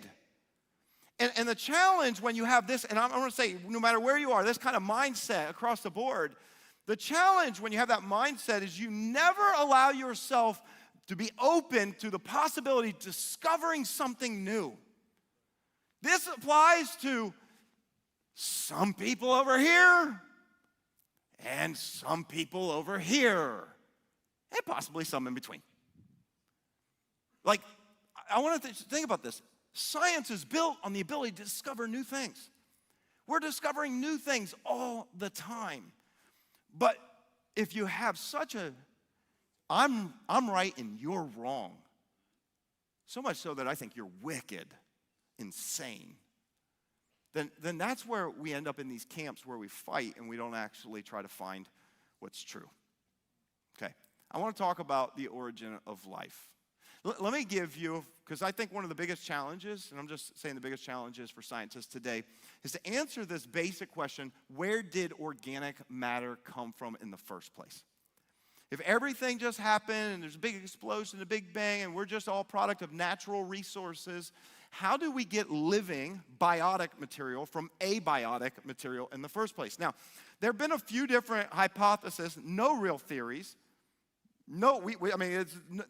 And the challenge when you have this, and I'm going to say, no matter where you are, this kind of mindset across the board, the challenge when you have that mindset is you never allow yourself to be open to the possibility of discovering something new. This applies to some people over here and some people over here, and possibly some in between. Like, I want to think about this. Science is built on the ability to discover new things. We're discovering new things all the time. But if you have such a, I'm right and you're wrong, so much so that I think you're wicked, insane, then that's where we end up in these camps where we fight and we don't actually try to find what's true. Okay, I want to talk about the origin of life. Let me give you, because I think one of the biggest challenges, and I'm just saying the biggest challenges for scientists today, is to answer this basic question, where did organic matter come from in the first place? If everything just happened and there's a big explosion, a big bang, and we're just all product of natural resources, how do we get living biotic material from abiotic material in the first place? Now, there have been a few different hypotheses, no real theories. No,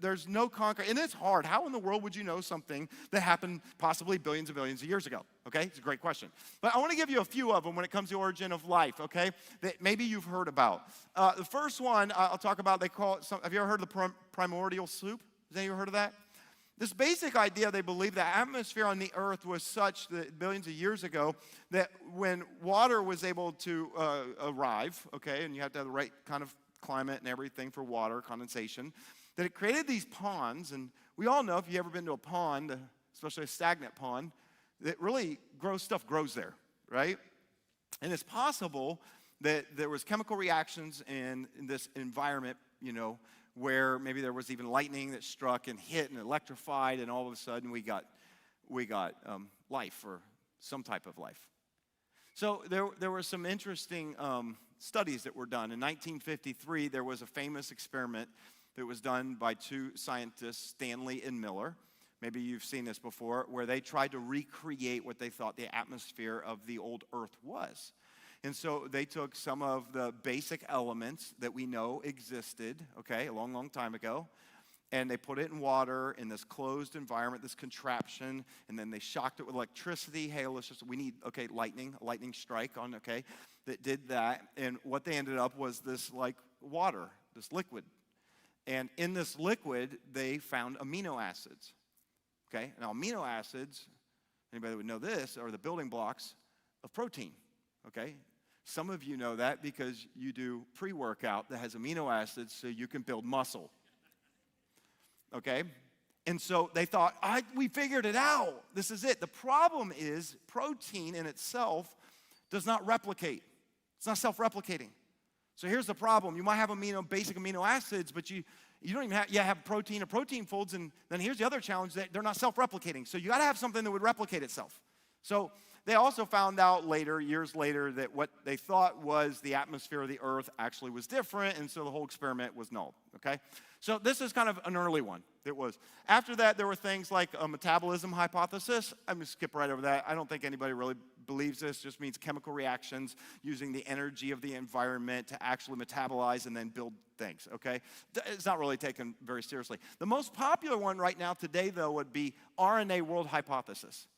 there's no concrete, and it's hard. How in the world would you know something that happened possibly billions and billions of years ago? Okay, it's a great question. But I want to give you a few of them when it comes to the origin of life, okay, that maybe you've heard about. The first one I'll talk about, they call it, have you ever heard of the primordial soup? Has anyone heard of that? This basic idea, they believe the atmosphere on the earth was such that billions of years ago that when water was able to arrive, okay, and you have to have the right kind of climate and everything for water, condensation, that it created these ponds. And we all know, if you've ever been to a pond, especially a stagnant pond, that really stuff grows there, right? And it's possible that there was chemical reactions in this environment, where maybe there was even lightning that struck and hit and electrified, and all of a sudden we got life, or some type of life. So there were some interesting studies that were done. In 1953, there was a famous experiment that was done by two scientists, Stanley and Miller. Maybe you've seen this before, where they tried to recreate what they thought the atmosphere of the old Earth was. And so they took some of the basic elements that we know existed, okay, a long, long time ago, and they put it in water in this closed environment, this contraption, and then they shocked it with electricity. Hey, we need, okay, a lightning strike on, okay, that did that. And what they ended up was this water, this liquid. And in this liquid, they found amino acids, okay? Now, amino acids, anybody that would know this, are the building blocks of protein, okay? Some of you know that because you do pre-workout that has amino acids so you can build muscle. Okay? And so they thought, we figured it out. This is it. The problem is protein in itself does not replicate. It's not self-replicating. So here's the problem. You might have basic amino acids, but you don't even have protein or protein folds, and then here's the other challenge, that they're not self-replicating. So you got to have something that would replicate itself. So they also found out years later, that what they thought was the atmosphere of the earth actually was different, and so the whole experiment was null, okay? So this is kind of an early one. It was. After that, there were things like a metabolism hypothesis. I'm going to skip right over that. I don't think anybody really believes this. It just means chemical reactions using the energy of the environment to actually metabolize and then build things, okay? It's not really taken very seriously. The most popular one right now today, though, would be RNA world hypothesis.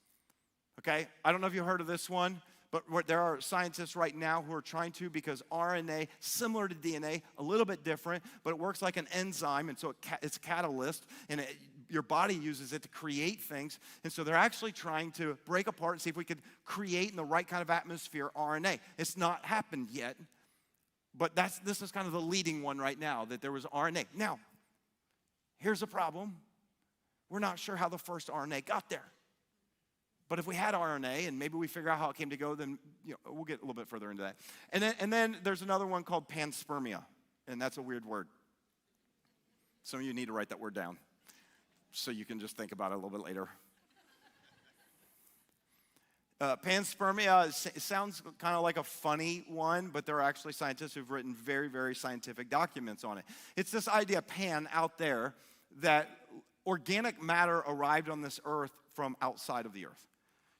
Okay, I don't know if you heard of this one, but there are scientists right now who are trying to, because RNA, similar to DNA, a little bit different, but it works like an enzyme, and so it's a catalyst, and your body uses it to create things, and so they're actually trying to break apart and see if we could create in the right kind of atmosphere RNA. It's not happened yet, but this is kind of the leading one right now, that there was RNA. Now, here's the problem. We're not sure how the first RNA got there. But if we had RNA and maybe we figure out how it came to go, then we'll get a little bit further into that. And then there's another one called panspermia, and that's a weird word. Some of you need to write that word down so you can just think about it a little bit later. Panspermia sounds kind of like a funny one, but there are actually scientists who've written very, very scientific documents on it. It's this idea, pan, out there, that organic matter arrived on this earth from outside of the earth.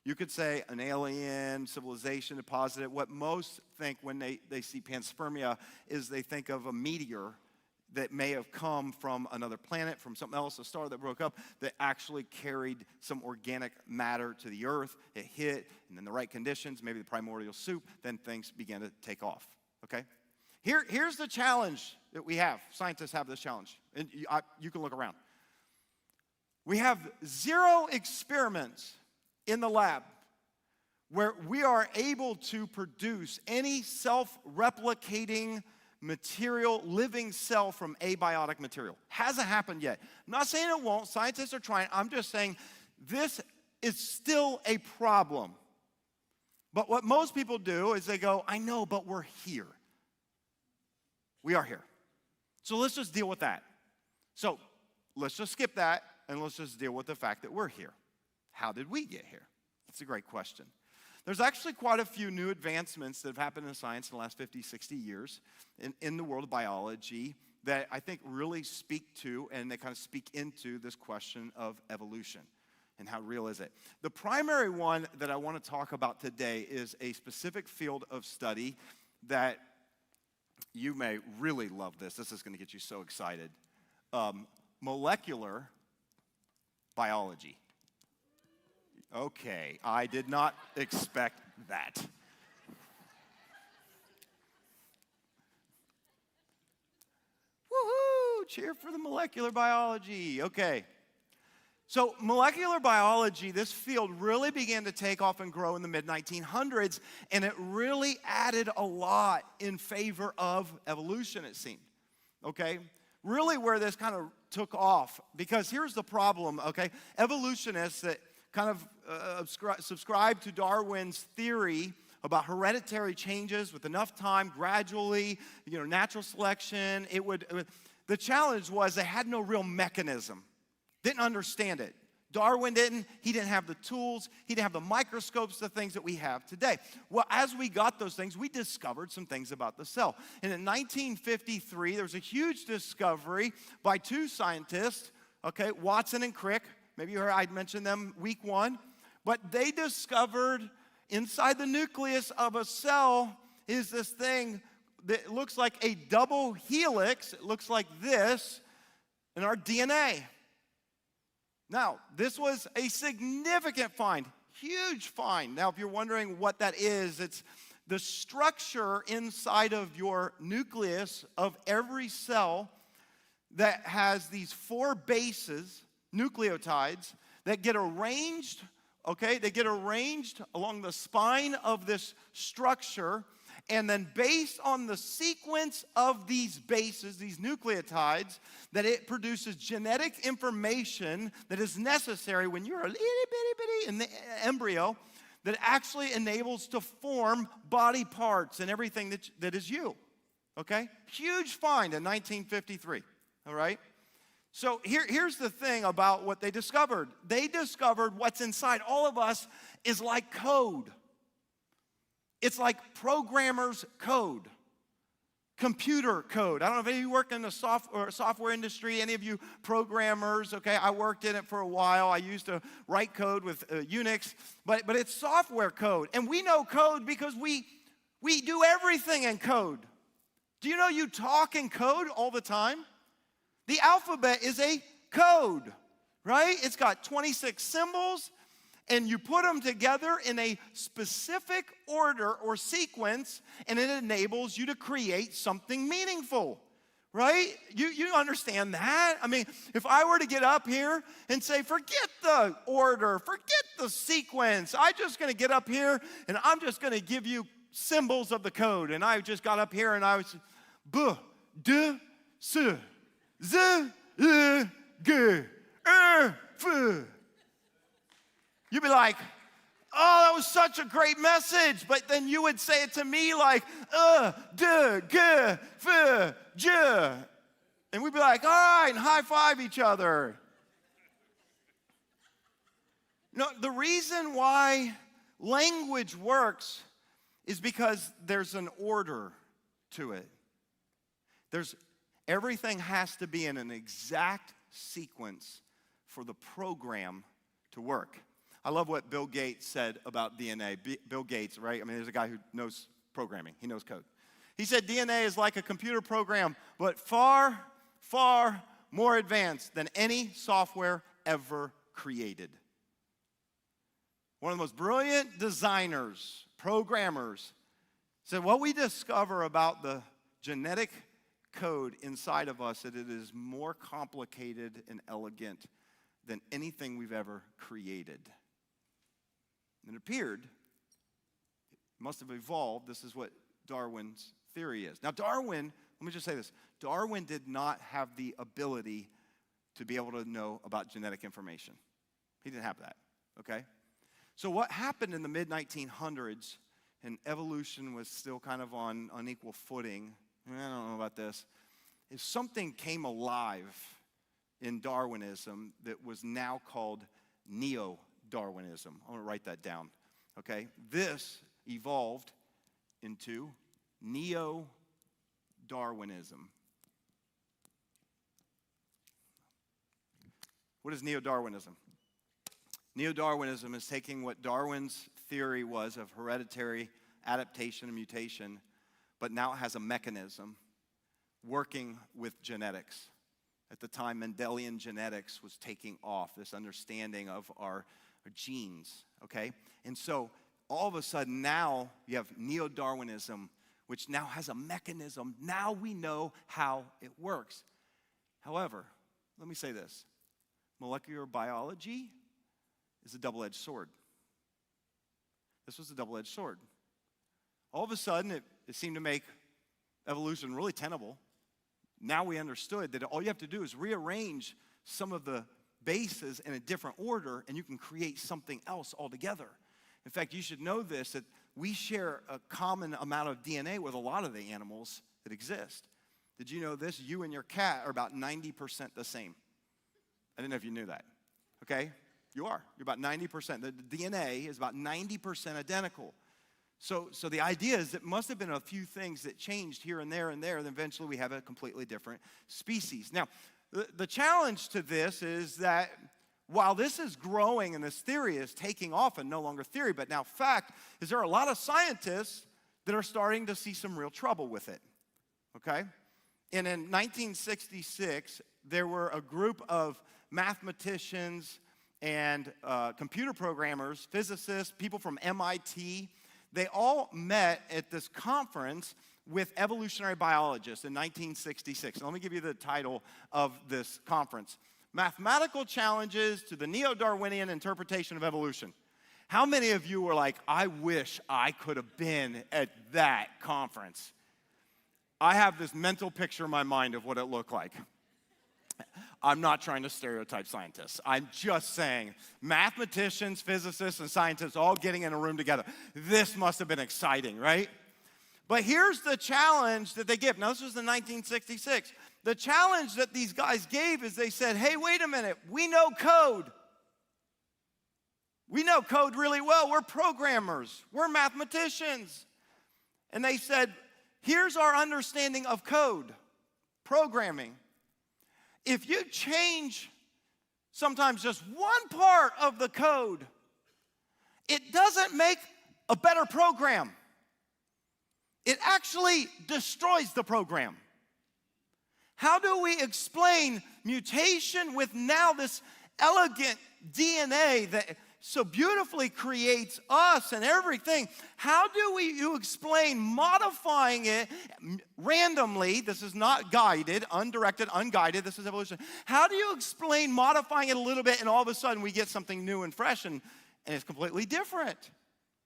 You could say an alien civilization deposited. What most think when they see panspermia is they think of a meteor that may have come from another planet, from something else, a star that broke up, that actually carried some organic matter to the earth. It hit, and then the right conditions, maybe the primordial soup, then things began to take off, okay? Here's the challenge that we have. Scientists have this challenge, and you can look around. We have 0 experiments in the lab where we are able to produce any self-replicating material, living cell from abiotic material. Hasn't happened yet. I'm not saying it won't. Scientists are trying. I'm just saying this is still a problem. But what most people do is they go, I know, but we're here. We are here. So let's just deal with that. So let's just skip that, and let's just deal with the fact that we're here. How did we get here? That's a great question. There's actually quite a few new advancements that have happened in science in the last 50, 60 years in the world of biology that I think really speak to, and they kind of speak into this question of evolution. And how real is it? The primary one that I want to talk about today is a specific field of study that you may really love this. This is going to get you so excited. Molecular biology. Okay, I did not expect that. Woohoo! Cheer for the molecular biology. Okay. So molecular biology, this field really began to take off and grow in the mid-1900s, and it really added a lot in favor of evolution, it seemed, okay? Really where this kind of took off, because here's the problem, okay? Evolutionists that kind of subscribe to Darwin's theory about hereditary changes with enough time, gradually, natural selection, the challenge was they had no real mechanism. Didn't understand it. Darwin didn't. He didn't have the tools. He didn't have the microscopes, the things that we have today. Well, as we got those things, we discovered some things about the cell. And in 1953, there was a huge discovery by two scientists, okay, Watson and Crick. Maybe you heard I mentioned them week one. But they discovered inside the nucleus of a cell is this thing that looks like a double helix. It looks like this in our DNA. Now, this was a significant find, huge find. Now, if you're wondering what that is, it's the structure inside of your nucleus of every cell that has these 4 bases, nucleotides, that get arranged, okay? They get arranged along the spine of this structure, and then based on the sequence of these bases, these nucleotides, that it produces genetic information that is necessary when you're a little bitty in the embryo that actually enables to form body parts and everything that is you, okay? Huge find in 1953, all right? So here's the thing about what they discovered. They discovered what's inside all of us is like code. It's like programmer's code, computer code. I don't know if any of you work in the software industry, any of you programmers, okay? I worked in it for a while. I used to write code with Unix, but it's software code. And we know code because we do everything in code. Do you know you talk in code all the time? The alphabet is a code, right? It's got 26 symbols. And you put them together in a specific order or sequence, and it enables you to create something meaningful, right? You understand that? I mean, if I were to get up here and say, forget the order, forget the sequence, I'm just going to get up here, and I'm just going to give you symbols of the code. And I just got up here, and I was, b, d, s, z, l, g, f. You'd be like, oh, that was such a great message. But then you would say it to me like, d, g, f, j. And we'd be like, all right, and high five each other. No, the reason why language works is because there's an order to it. Everything has to be in an exact sequence for the program to work. I love what Bill Gates said about DNA. Bill Gates, right? I mean, there's a guy who knows programming. He knows code. He said DNA is like a computer program, but far, far more advanced than any software ever created. One of the most brilliant designers, programmers, said what we discover about the genetic code inside of us, that it is more complicated and elegant than anything we've ever created. And it appeared, it must have evolved. This is what Darwin's theory is. Now, Darwin, let me just say this. Darwin did not have the ability to be able to know about genetic information. He didn't have that, okay? So what happened in the mid-1900s, and evolution was still kind of on unequal footing, I don't know about this, is something came alive in Darwinism that was now called neo-Darwinism. I'm going to write that down, okay? This evolved into neo-Darwinism. What is neo-Darwinism? Neo-Darwinism is taking what Darwin's theory was of hereditary adaptation and mutation, but now it has a mechanism working with genetics. At the time, Mendelian genetics was taking off, this understanding of our genes, okay? And so all of a sudden now you have Neo-Darwinism, which now has a mechanism. Now we know how it works. However, let me say this. Molecular biology is a double-edged sword. This was a double-edged sword. All of a sudden, it seemed to make evolution really tenable. Now we understood that all you have to do is rearrange some of the bases in a different order, and you can create something else altogether. In fact, you should know this, that we share a common amount of DNA with a lot of the animals that exist. Did you know this? You and your cat are about 90% the same. I didn't know if you knew that. Okay? You are. You're about 90%. The DNA is about 90% identical. So the idea is it must have been a few things that changed here and there, and then eventually we have a completely different species. Now, the challenge to this is that while this is growing and this theory is taking off and no longer theory, but now fact, is there are a lot of scientists that are starting to see some real trouble with it, okay? And in 1966, there were a group of mathematicians and computer programmers, physicists, people from MIT. They all met at this conference with evolutionary biologists in 1966. And let me give you the title of this conference. Mathematical Challenges to the Neo-Darwinian Interpretation of Evolution. How many of you were like, I wish I could have been at that conference? I have this mental picture in my mind of what it looked like. I'm not trying to stereotype scientists. I'm just saying mathematicians, physicists, and scientists all getting in a room together. This must have been exciting, right? But here's the challenge that they give. Now, this was in 1966. The challenge that these guys gave is they said, hey, wait a minute. We know code. We know code really well. We're programmers. We're mathematicians. And they said, here's our understanding of code, programming. If you change sometimes just one part of the code, it doesn't make a better program. It actually destroys the program. How do we explain mutation with now this elegant DNA that so beautifully creates us and everything? How do you explain modifying it randomly? This is not guided, undirected, unguided. This is evolution. How do you explain modifying it a little bit and all of a sudden we get something new and fresh and it's completely different?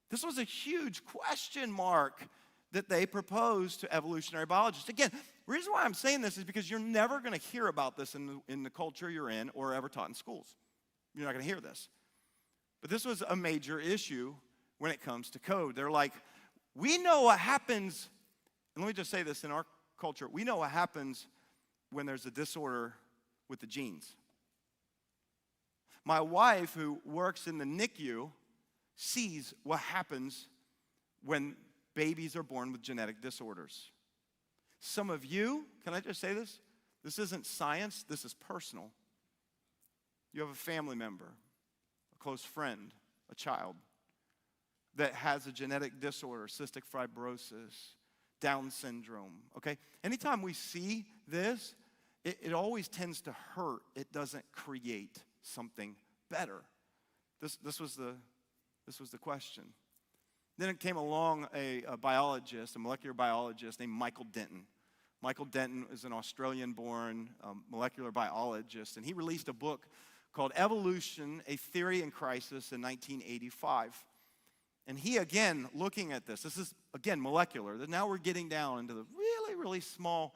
This was a huge question mark that they proposed to evolutionary biologists. Again, the reason why I'm saying this is because you're never going to hear about this in the culture you're in or ever taught in schools. You're not going to hear this. But this was a major issue when it comes to code. They're like, we know what happens, and let me just say this, in our culture, we know what happens when there's a disorder with the genes. My wife, who works in the NICU, sees what happens when babies are born with genetic disorders. Some of you, can I just say this? This isn't science, this is personal. You have a family member, a close friend, a child that has a genetic disorder, cystic fibrosis, Down syndrome, okay? Anytime we see this, it always tends to hurt. It doesn't create something better. This was the question. Then it came along a biologist, a molecular biologist named Michael Denton. Michael Denton is an Australian-born molecular biologist, and he released a book called Evolution, A Theory in Crisis in 1985. And he, again, looking at this is, again, molecular. Now we're getting down into the really, really small.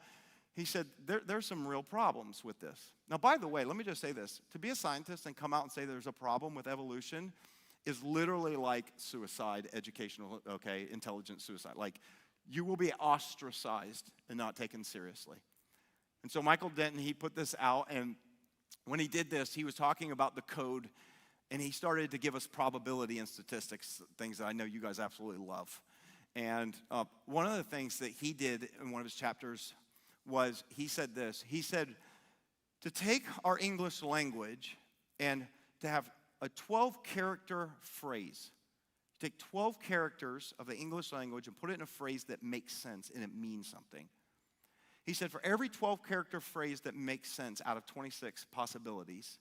He said, there's some real problems with this. Now, by the way, let me just say this. To be a scientist and come out and say there's a problem with evolution is literally like suicide, educational, okay, intelligent suicide. Like, you will be ostracized and not taken seriously. And so Michael Denton, he put this out, and when he did this, he was talking about the code, and he started to give us probability and statistics, things that I know you guys absolutely love. And one of the things that he did in one of his chapters was he said this. He said, to take our English language and to have a 12-character phrase. You take 12 characters of the English language and put it in a phrase that makes sense and it means something. He said for every 12-character phrase that makes sense out of 26 possibilities,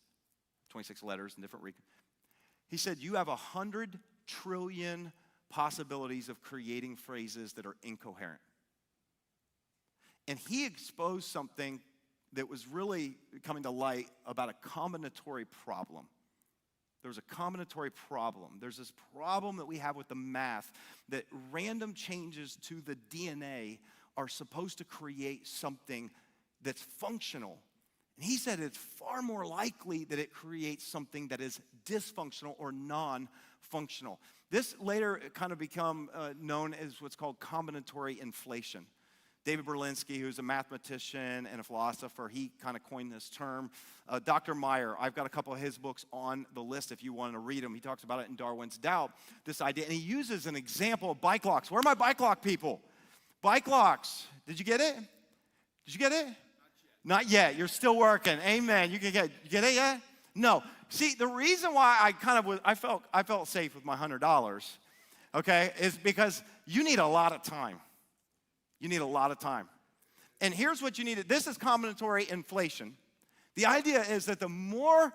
26 letters and different he said you have 100 trillion possibilities of creating phrases that are incoherent. And he exposed something that was really coming to light about a combinatory problem. There was a combinatory problem. There's this problem that we have with the math that random changes to the DNA are supposed to create something that's functional. And he said it's far more likely that it creates something that is dysfunctional or non-functional. This later kind of become known as what's called combinatory inflation. David Berlinski, who's a mathematician and a philosopher, he kind of coined this term. Dr. Meyer, I've got a couple of his books on the list if you want to read them. He talks about it in Darwin's Doubt, this idea. And he uses an example of bike locks. Where are my bike lock people? Bike locks. Did you get it? Did you get it? Not yet. You're still working. Amen. You get it yet? No. See, the reason why I felt safe with my $100, okay, is because you need a lot of time. You need a lot of time. And here's what you need. This is combinatory inflation. The idea is that the more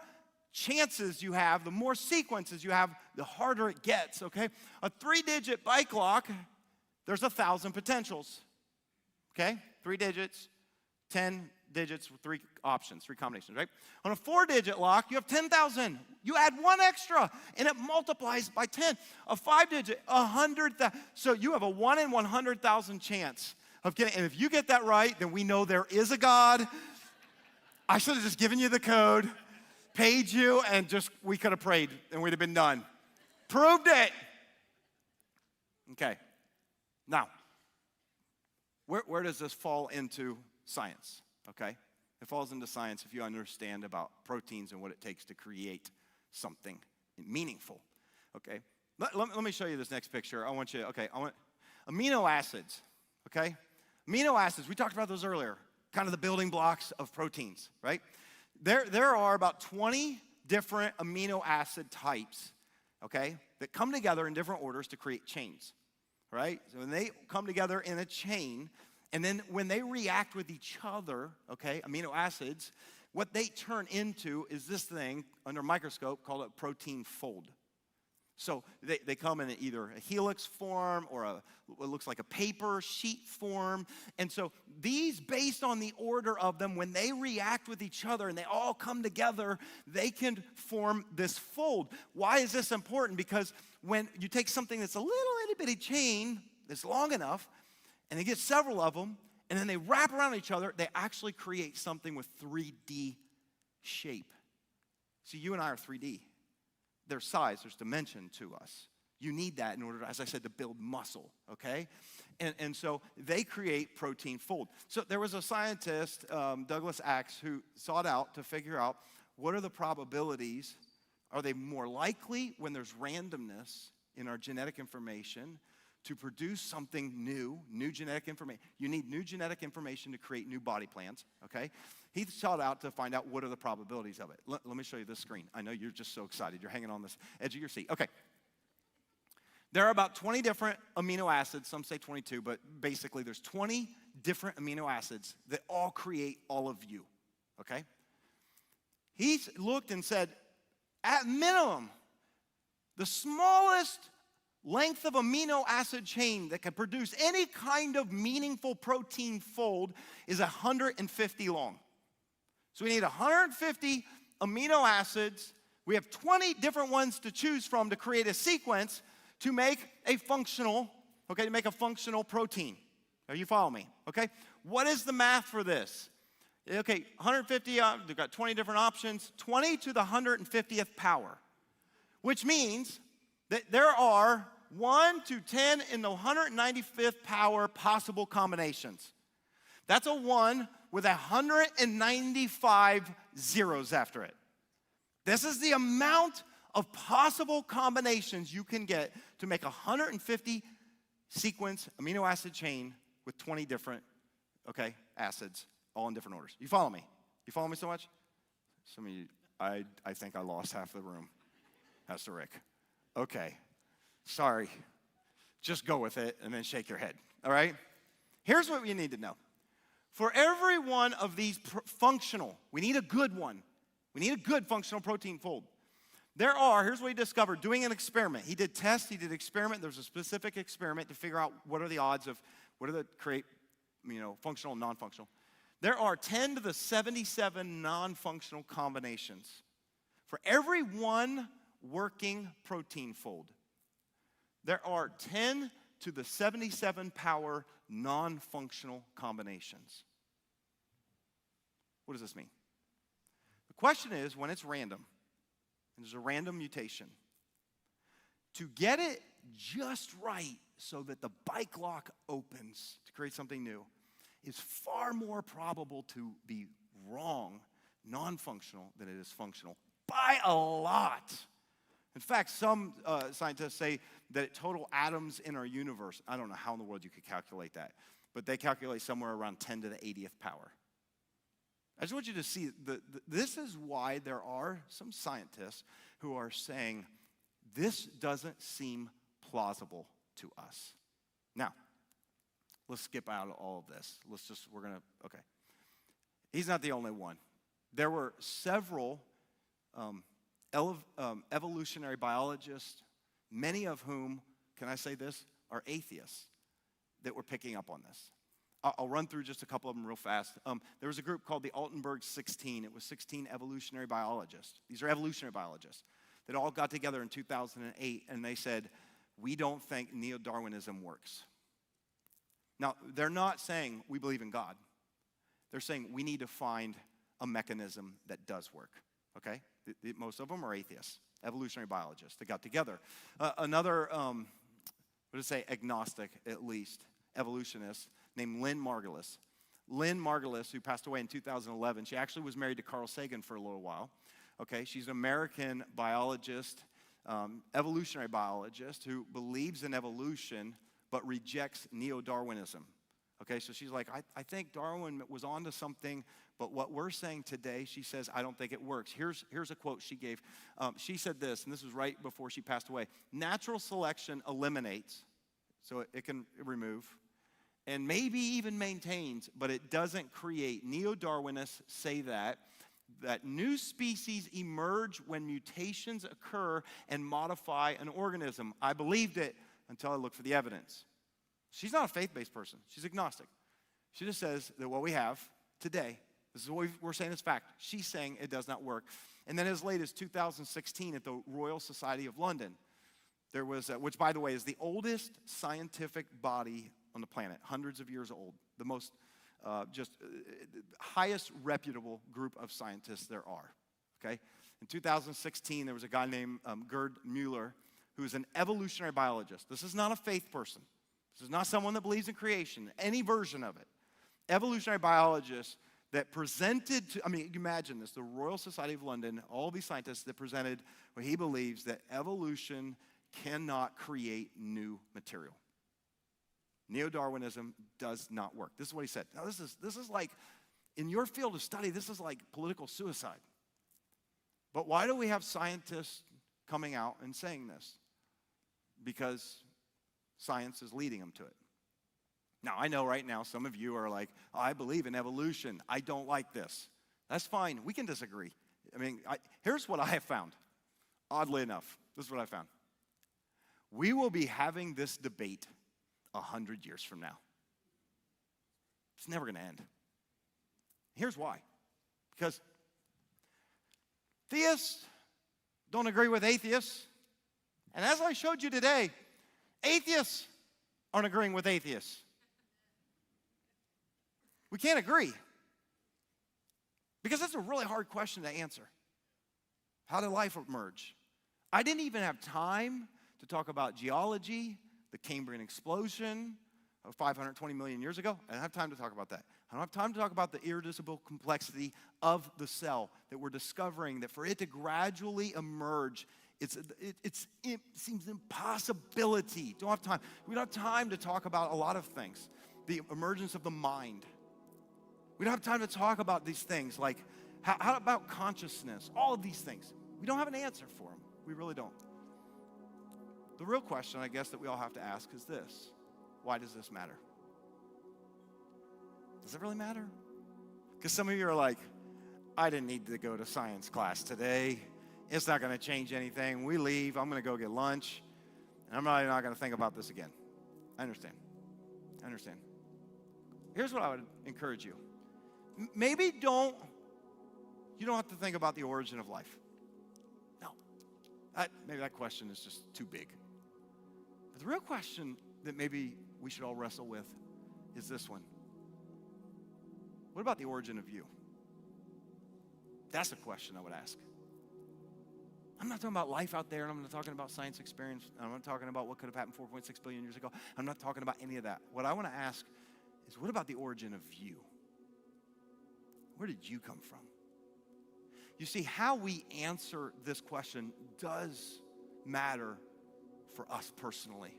chances you have, the more sequences you have, the harder it gets, okay? A 3-digit bike lock, there's 1,000 potentials, okay? 3 digits, 10 digits with 3 options, 3 combinations, right? On a 4-digit lock, you have 10,000. You add 1 extra, and it multiplies by 10. A 5-digit, 100,000. So you have a 1 in 100,000 chance of getting, and if you get that right, then we know there is a God. I should have just given you the code, paid you, and we could have prayed, and we'd have been done. Proved it. Okay. Now, where does this fall into science? Okay? It falls into science if you understand about proteins and what it takes to create something meaningful. Okay? Let me show you this next picture. I want amino acids. Okay? Amino acids, we talked about those earlier. Kind of the building blocks of proteins, right? There are about 20 different amino acid types, okay, that come together in different orders to create chains, right? So when they come together in a chain, and then when they react with each other, okay, amino acids, what they turn into is this thing under a microscope called a protein fold. So they come in either a helix form or what looks like a paper sheet form. And so these, based on the order of them, when they react with each other and they all come together, they can form this fold. Why is this important? Because when you take something that's a little itty bitty chain that's long enough, and they get several of them, and then they wrap around each other, they actually create something with 3D shape. See, you and I are 3D. There's size, there's dimension to us. You need that in order, as I said, to build muscle, okay? And so they create protein fold. So there was a scientist, Douglas Axe, who sought out to figure out what are the probabilities. Are they more likely when there's randomness in our genetic information to produce something new genetic information? You need new genetic information to create new body plans, okay? He sought out to find out what are the probabilities of it. Let me show you this screen. I know you're just so excited. You're hanging on this edge of your seat. Okay. There are about 20 different amino acids. Some say 22, but basically there's 20 different amino acids that all create all of you, okay? He looked and said, at minimum, the smallest length of amino acid chain that can produce any kind of meaningful protein fold is 150 long. So we need 150 amino acids. We have 20 different ones to choose from to create a sequence to make a functional, okay, to make a functional protein. Are you following me? Okay? What is the math for this? Okay, 150, they've got 20 different options, 20 to the 150th power, which means that there are 1 to 10 in the 195th power possible combinations. That's a 1 with 195 zeros after it. This is the amount of possible combinations you can get to make a 150 sequence amino acid chain with 20 different, okay, acids, all in different orders. You follow me? You follow me so much? Some of you, I think I lost half the room. Pastor Rick. Okay, sorry. Just go with it and then shake your head, all right? Here's what you need to know. For every one of these functional, we need a good one. We need a good functional protein fold. Here's what he discovered, doing an experiment. He did tests, he did experiment. There's a specific experiment to figure out what are the odds of, what are the create, functional and non-functional. There are 10 to the 77 non-functional combinations. For every one working protein fold, there are 10 to the 77 power non-functional combinations. What does this mean? The question is, when it's random, and there's a random mutation, to get it just right so that the bike lock opens to create something new is far more probable to be wrong, non-functional, than it is functional, by a lot. In fact, some scientists say that total atoms in our universe, I don't know how in the world you could calculate that, but they calculate somewhere around 10 to the 80th power. I just want you to see, this is why there are some scientists who are saying, this doesn't seem plausible to us. Now, let's skip out of all of this. Okay. He's not the only one. There were several evolutionary biologists, many of whom, can I say this, are atheists, that were picking up on this. I'll run through just a couple of them real fast. There was a group called the Altenberg 16. It was 16 evolutionary biologists. These are evolutionary biologists that all got together in 2008, and they said, we don't think neo-Darwinism works. Now, they're not saying we believe in God. They're saying we need to find a mechanism that does work, okay? Most of them are atheists, evolutionary biologists that got together. Another, agnostic at least, evolutionist named Lynn Margulis. Lynn Margulis, who passed away in 2011, she actually was married to Carl Sagan for a little while. Okay, she's an American biologist, evolutionary biologist who believes in evolution but rejects neo-Darwinism. Okay, so she's like, I think Darwin was onto something, but what we're saying today, she says, I don't think it works. Here's a quote she gave. She said this, and this was right before she passed away. Natural selection eliminates, so it can remove, and maybe even maintains, but it doesn't create. Neo-Darwinists say that new species emerge when mutations occur and modify an organism. I believed it until I looked for the evidence. She's not a faith-based person. She's agnostic. She just says that what we have today, this is what we're saying is fact. She's saying it does not work. And then as late as 2016 at the Royal Society of London, there was, which by the way is the oldest scientific body on the planet, hundreds of years old, the most highest reputable group of scientists there are, okay? In 2016, there was a guy named Gerd Mueller, who is an evolutionary biologist. This is not a faith person. This is not someone that believes in creation, any version of it. Evolutionary biologist that presented to, imagine this, the Royal Society of London, all these scientists that presented where he believes that evolution cannot create new material. Neo-Darwinism does not work. This is what he said. Now, this is like, in your field of study, this is like political suicide. But why do we have scientists coming out and saying this? Because science is leading them to it. Now, I know right now some of you are like, I believe in evolution. I don't like this. That's fine. We can disagree. Here's what I have found. Oddly enough, this is what I found. We will be having this debate 100 years from now. It's never going to end. Here's why. Because theists don't agree with atheists. And as I showed you today, atheists aren't agreeing with atheists. We can't agree. Because that's a really hard question to answer. How did life emerge? I didn't even have time to talk about geology, the Cambrian explosion of 520 million years ago. I don't have time to talk about that. I don't have time to talk about the irreducible complexity of the cell that we're discovering, that for it to gradually emerge, it seems an impossibility. Don't have time. We don't have time to talk about a lot of things. The emergence of the mind. We don't have time to talk about these things like, how about consciousness? All of these things. We don't have an answer for them. We really don't. The real question, I guess, that we all have to ask is this. Why does this matter? Does it really matter? Because some of you are like, I didn't need to go to science class today. It's not going to change anything. We leave. I'm going to go get lunch. And I'm really not going to think about this again. I understand. Here's what I would encourage you. Maybe you don't have to think about the origin of life. No. Maybe that question is just too big. But the real question that maybe we should all wrestle with is this one. What about the origin of you? That's the question I would ask. I'm not talking about life out there, and I'm not talking about science experience, and I'm not talking about what could have happened 4.6 billion years ago. I'm not talking about any of that. What I want to ask is, what about the origin of you? Where did you come from? You see, how we answer this question does matter for us personally.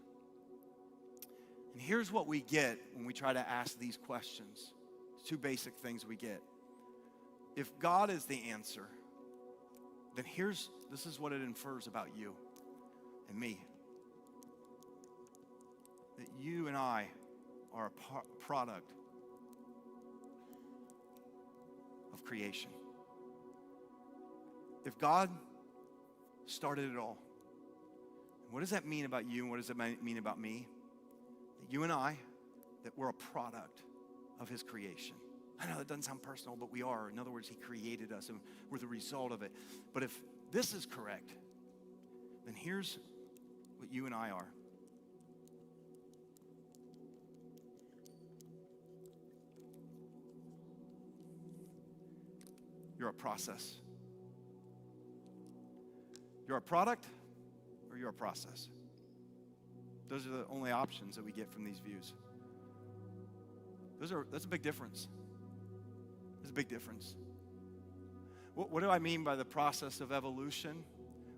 And here's what we get when we try to ask these questions. Two basic things we get. If God is the answer, then this is what it infers about you and me. That you and I are a product of creation. If God started it all, what does that mean about you and what does it mean about me? That you and I, that we're a product of his creation. I know that doesn't sound personal, but we are. In other words, he created us and we're the result of it. But if this is correct, then here's what you and I are. You're a process. You're a product or you're a process. Those are the only options that we get from these views. That's a big difference. There's a big difference. What do I mean by the process of evolution?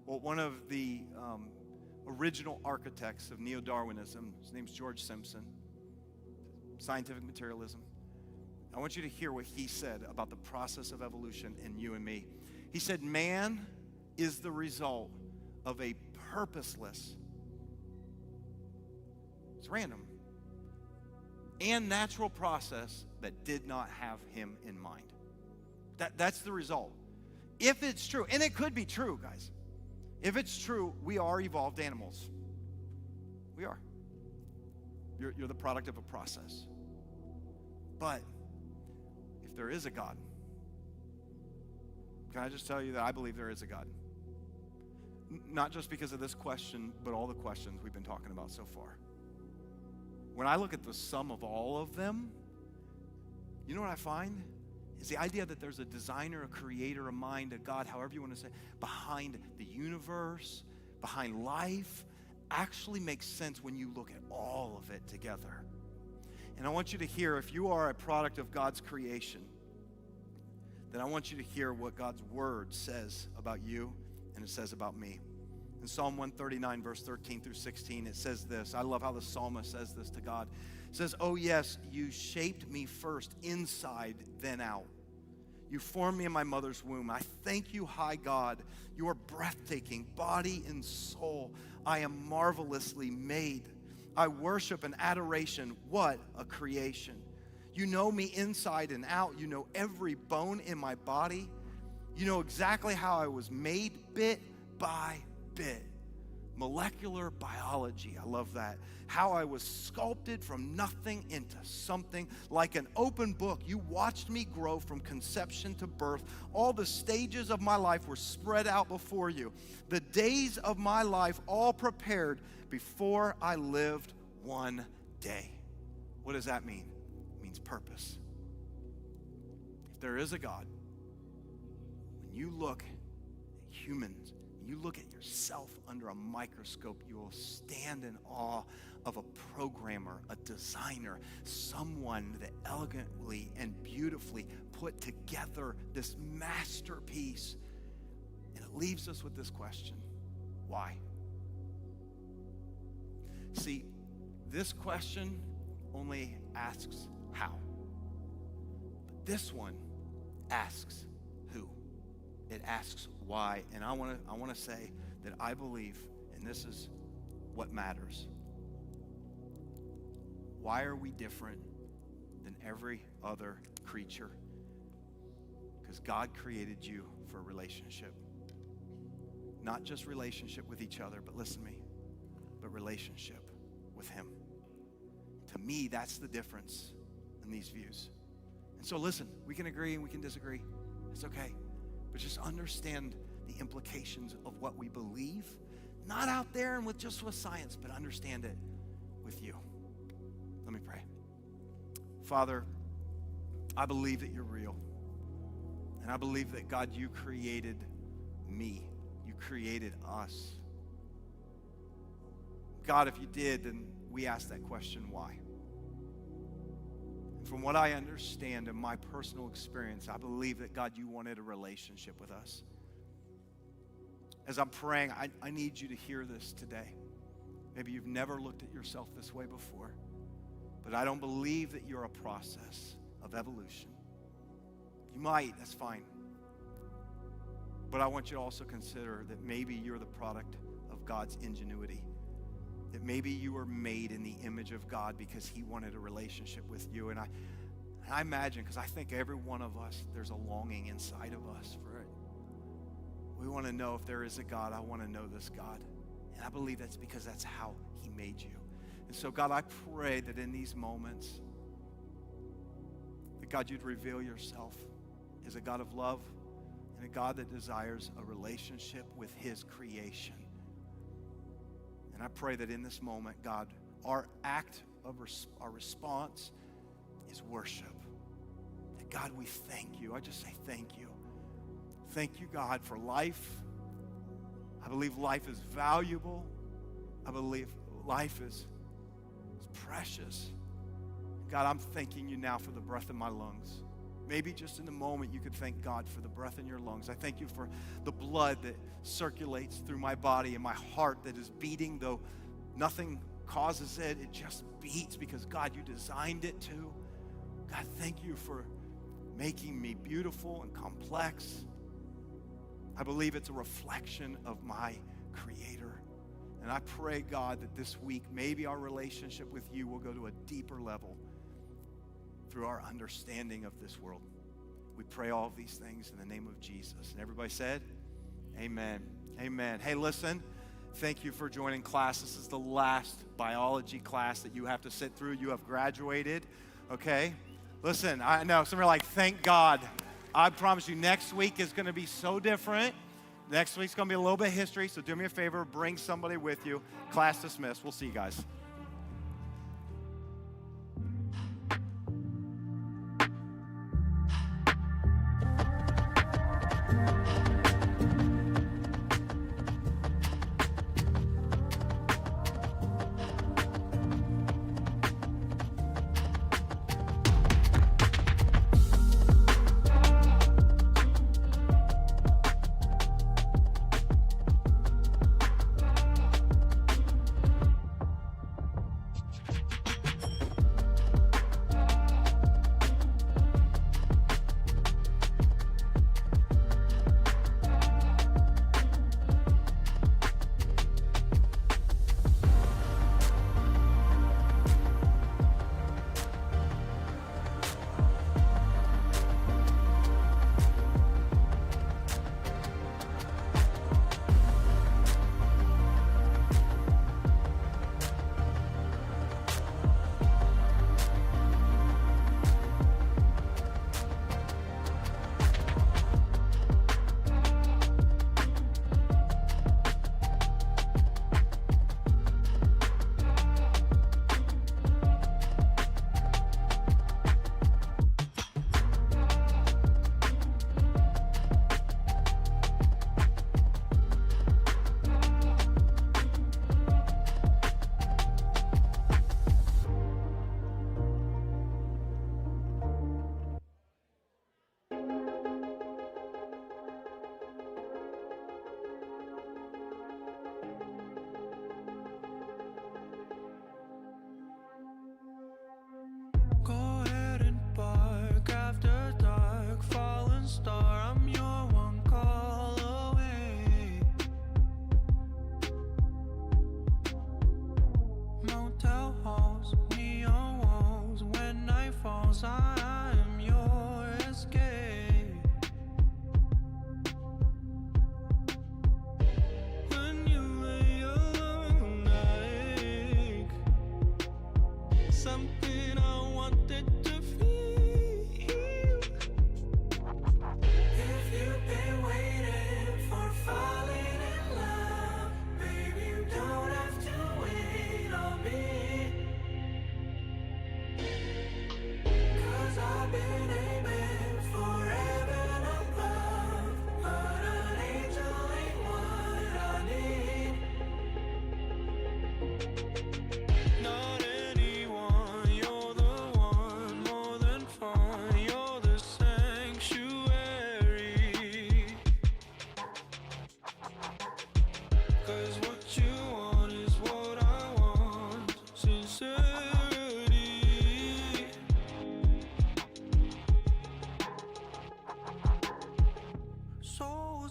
Well, one of the original architects of neo-Darwinism, his name's George Simpson, scientific materialism. I want you to hear what he said about the process of evolution in you and me. He said, man is the result of a purposeless, it's random, and natural process that did not have him in mind. That's the result. If it's true, and it could be true, guys. If it's true, we are evolved animals. We are. You're the product of a process. But if there is a God, can I just tell you that I believe there is a God? Not just because of this question, but all the questions we've been talking about so far. When I look at the sum of all of them, you know what I find? Is the idea that there's a designer, a creator, a mind, a God, however you want to say, behind the universe, behind life, actually makes sense when you look at all of it together. And I want you to hear, if you are a product of God's creation, then I want you to hear what God's word says about you and it says about me. In Psalm 139, verse 13 through 16, it says this. I love how the psalmist says this to God. It says, oh yes, you shaped me first inside, then out. You formed me in my mother's womb. I thank you, high God. You are breathtaking, body and soul. I am marvelously made. I worship and adoration. What a creation. You know me inside and out. You know every bone in my body. You know exactly how I was made bit by bit. Molecular biology, I love that. How I was sculpted from nothing into something like an open book. You watched me grow from conception to birth. All the stages of my life were spread out before you. The days of my life all prepared before I lived one day. What does that mean? It means purpose. If there is a God, when you look at humans, you look at yourself under a microscope, you will stand in awe of a programmer, a designer, someone that elegantly and beautifully put together this masterpiece. And it leaves us with this question: why? See, this question only asks how. But this one asks who. It asks why. And I want to say that I believe, and this is what matters. Why are we different than every other creature? Because God created you for a relationship. Not just relationship with each other, but listen to me, but relationship with Him. To me, that's the difference in these views. And so listen, we can agree and we can disagree. It's okay. But just understand the implications of what we believe, not out there and with science, but understand it with you. Let me pray. Father, I believe that you're real. And I believe that, God, you created me. You created us. God, if you did, then we ask that question, why? And from what I understand in my personal experience, I believe that, God, you wanted a relationship with us. As I'm praying, I need you to hear this today. Maybe you've never looked at yourself this way before, but I don't believe that you're a process of evolution. You might, that's fine. But I want you to also consider that maybe you're the product of God's ingenuity. That maybe you were made in the image of God because He wanted a relationship with you. And I imagine, because I think every one of us, there's a longing inside of us for it. We want to know if there is a God. I want to know this God. And I believe that's because that's how He made you. And so, God, I pray that in these moments, that, God, you'd reveal yourself as a God of love and a God that desires a relationship with His creation. And I pray that in this moment, God, our act of our response is worship. That, God, we thank you. I just say thank you. Thank you, God, for life. I believe life is valuable. I believe life is precious. God, I'm thanking you now for the breath in my lungs. Maybe just in a moment you could thank God for the breath in your lungs. I thank you for the blood that circulates through my body and my heart that is beating, though nothing causes it. It just beats because, God, you designed it to. God, thank you for making me beautiful and complex. I believe it's a reflection of my Creator. And I pray, God, that this week maybe our relationship with you will go to a deeper level through our understanding of this world. We pray all of these things in the name of Jesus. And everybody said, amen. Amen. Hey, listen, thank you for joining class. This is the last biology class that you have to sit through. You have graduated, okay? Listen, I know some are like, thank God. I promise you next week is going to be so different. Next week's going to be a little bit of history, so do me a favor, bring somebody with you. Class dismissed. We'll see you guys.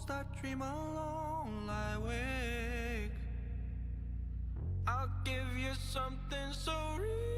ghost, I dream alone, lie awake. I'll give you something so real.